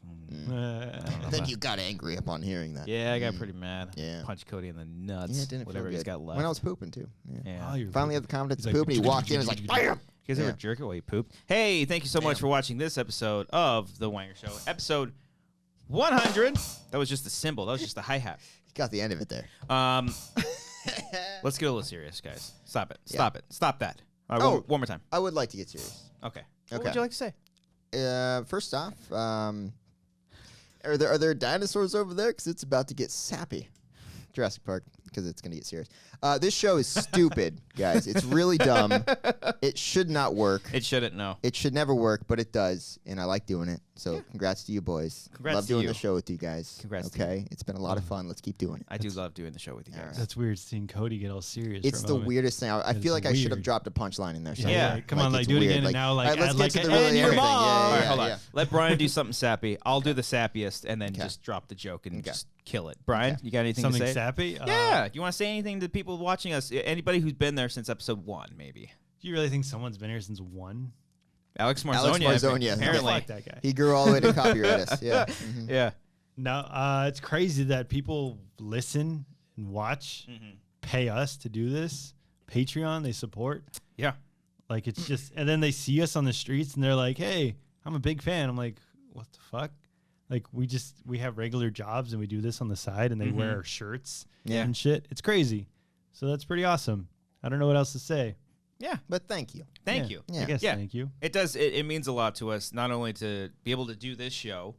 I think you got angry upon hearing that. yeah, I got pretty mad. Yeah. Punched Cody in the nuts. Yeah, it didn't whatever feel he's good. got left. When I was pooping too. Yeah. yeah. Oh, you're Finally had the confidence He's to like, poop, and he walked in and was like, "Bam!" You guys ever Yeah. jerk it while you poop? Hey, thank you so much for watching this episode of The Wanger Show. Episode 100. That was just the symbol. That was just the hi-hat. He got the end of it there. Let's get a little serious, guys. Stop it. Yeah. Stop it. Stop that. All right, Oh. one more time. I would like to get serious. Okay. What Okay. would you like to say? First off, are there dinosaurs over there? Because it's about to get sappy. Jurassic Park, because it's going to get serious. This show is stupid, guys. It's really dumb. It should not work. It shouldn't, no. It should never work, but it does, and I like doing it. So congrats to you boys. Congrats Love to doing you. the show with you guys. Congrats to you. Okay, it's been a lot of fun. Let's keep doing it. I do love doing the show with you guys. That's weird seeing Cody get all serious. It's for a the moment. weirdest thing. I It's feel like I should have weird. dropped a punchline in there. Yeah, somewhere. yeah. Come on, like it's do it weird. again, and now like all right, let's add get like to a, the really and your everything. mom. Yeah, All right, yeah, hold on. yeah. Let Brian do something sappy. I'll do the sappiest and then Okay. just drop the joke and Okay. just kill it. Brian, you got anything Something to say? sappy. Yeah. Do you want to say anything to people watching us? Anybody who's been there since episode 1, maybe. Do you really think someone's been here since 1? Alex Marzonia. Alex Marzonia. Apparently. Fuck that guy. He grew all the way to copyright us. Yeah. Mhm. Yeah. No, it's crazy that people listen and watch, pay us to do this. Patreon, they support. Yeah. Like it's just, and then they see us on the streets and they're like, "Hey, I'm a big fan." I'm like, "What the fuck?" Like we have regular jobs and we do this on the side, and they wear our shirts Yeah. and shit. It's crazy. So that's pretty awesome. I don't know what else to say. Yeah. But thank you. Thank Yeah. you. Yeah. I guess Yeah. thank you. It does. It means a lot to us, not only to be able to do this show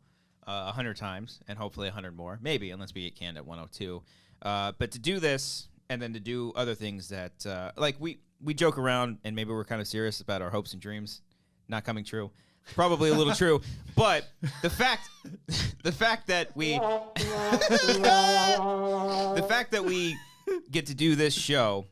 100 times and hopefully 100 more, maybe, unless we get canned at 102. But to do this and then to do other things that, like we joke around and maybe we're kind of serious about our hopes and dreams not coming true. It's probably a little true, but the fact that we get to do this show,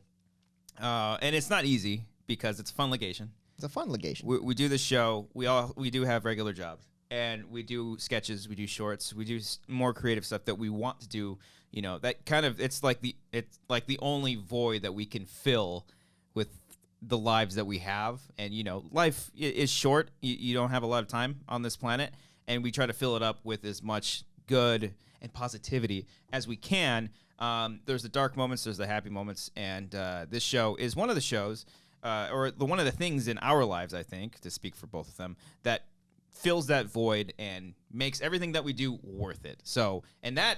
and it's not easy because it's fun legation. It's a fun legation. We do this show. We do have regular jobs, and we do sketches, we do shorts, we do more creative stuff that we want to do. That kind of it's like the only void that we can fill with the lives that we have. And, you know, life is short. You don't have a lot of time on this planet. And we try to fill it up with as much good and positivity as we can. There's the dark moments, there's the happy moments. And this show is one of the shows, one of the things in our lives, I think, to speak for both of them, that fills that void and makes everything that we do worth it. So, and that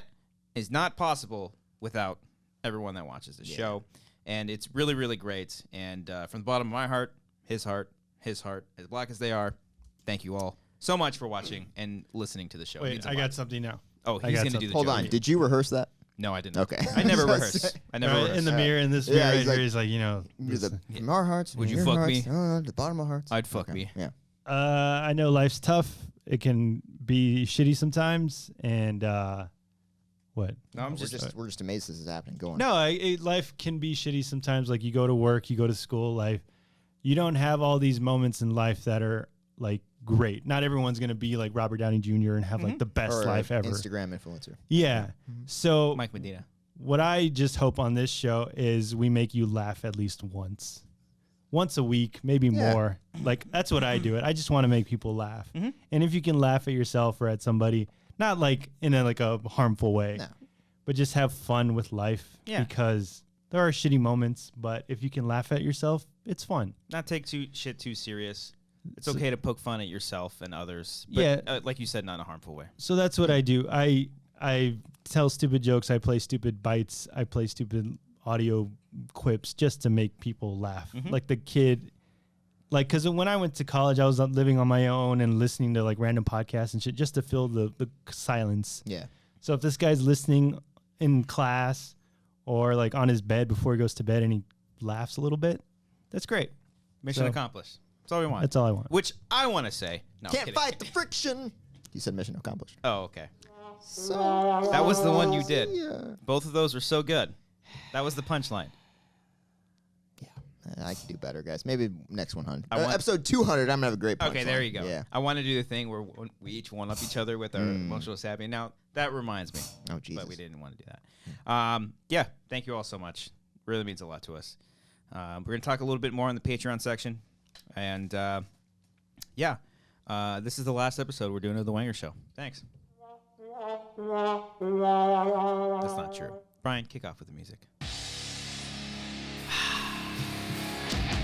is not possible without everyone that watches the show. And it's really, really great. And from the bottom of my heart, his heart, as black as they are, thank you all so much for watching and listening to the show. Wait, I got something now. Oh, he's going to do the Hold joke. on. Did you rehearse that? No, I didn't. Okay. I never rehearse. I never rehearse. In the mirror, in this mirror right here, he's like, you know. From our hearts. Would you your fuck hearts, me? the bottom of our hearts. I'd fuck me. Yeah. I know life's tough. It can be shitty sometimes. And what? No, we're just amazed this is happening. Go on. No, life can be shitty sometimes. Like you go to work, you go to school, life. You don't have all these moments in life that are like great. Not everyone's going to be like Robert Downey Jr. and have like the best or life ever. Instagram influencer. Yeah. So Mike Medina. What I just hope on this show is we make you laugh at least once a week, maybe more. Like that's what I do. I just want to make people laugh. And if you can laugh at yourself or at somebody, not like in a harmful way, but just have fun with life. Yeah. Because there are shitty moments, but if you can laugh at yourself, it's fun. Not take shit too serious. It's okay to poke fun at yourself and others. But, like you said, not in a harmful way. So that's what I do. I tell stupid jokes. I play stupid bites. I play stupid audio quips just to make people laugh. Like the kid, like, because when I went to college, I was living on my own and listening to like random podcasts and shit just to fill the silence. Yeah. So if this guy's listening in class or like on his bed before he goes to bed and he laughs a little bit, that's great. Mission accomplished. That's all we want. That's all I want. Which I want to say. No, Can't fight the friction. You said mission accomplished. Oh, okay. So that was the one you did. Yeah. Both of those were so good. That was the punchline. Yeah. I can do better, guys. Maybe next 100. want- Episode 200, I'm going to have a great punchline. Okay, there you go. Yeah. I want to do the thing where we each one up each other with our emotional savvy. Now, that reminds me. Oh, Jesus. But we didn't want to do that. Yeah, thank you all so much. Really means a lot to us. We're going to talk a little bit more in the Patreon section. And, this is the last episode we're doing of The Wanger Show. Thanks. That's not true. Brian, kick off with the music.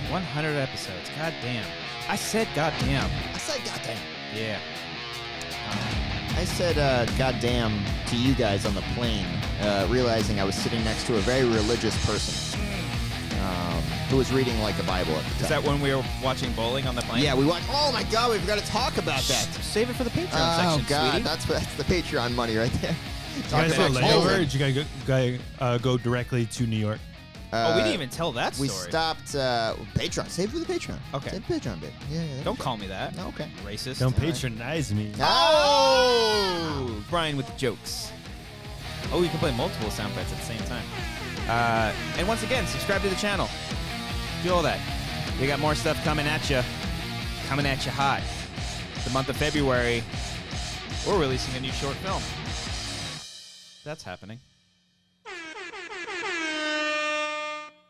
100 episodes. God damn. I said goddamn. I said goddamn. Yeah. I said goddamn to you guys on the plane, realizing I was sitting next to a very religious person who was reading like a Bible at the time. Is that when we were watching bowling on the plane? Yeah, we watched. Oh my God, we've got to talk about that. Save it for the Patreon Oh section, God, sweetie. that's the Patreon money right there. You guys Talking go about layover? Or bowling. did you guys go directly to New York? We didn't even tell that story. We stopped Patreon. Save for the Patreon. Okay. Save Patreon, babe. Yeah. Don't call me that. No, okay. Racist. Don't patronize me. Oh! Brian with the jokes. Oh, you can play multiple sound bites at the same time. And once again, subscribe to the channel. Do all that. We got more stuff coming at you. Coming at you hot. The month of February, we're releasing a new short film. That's happening.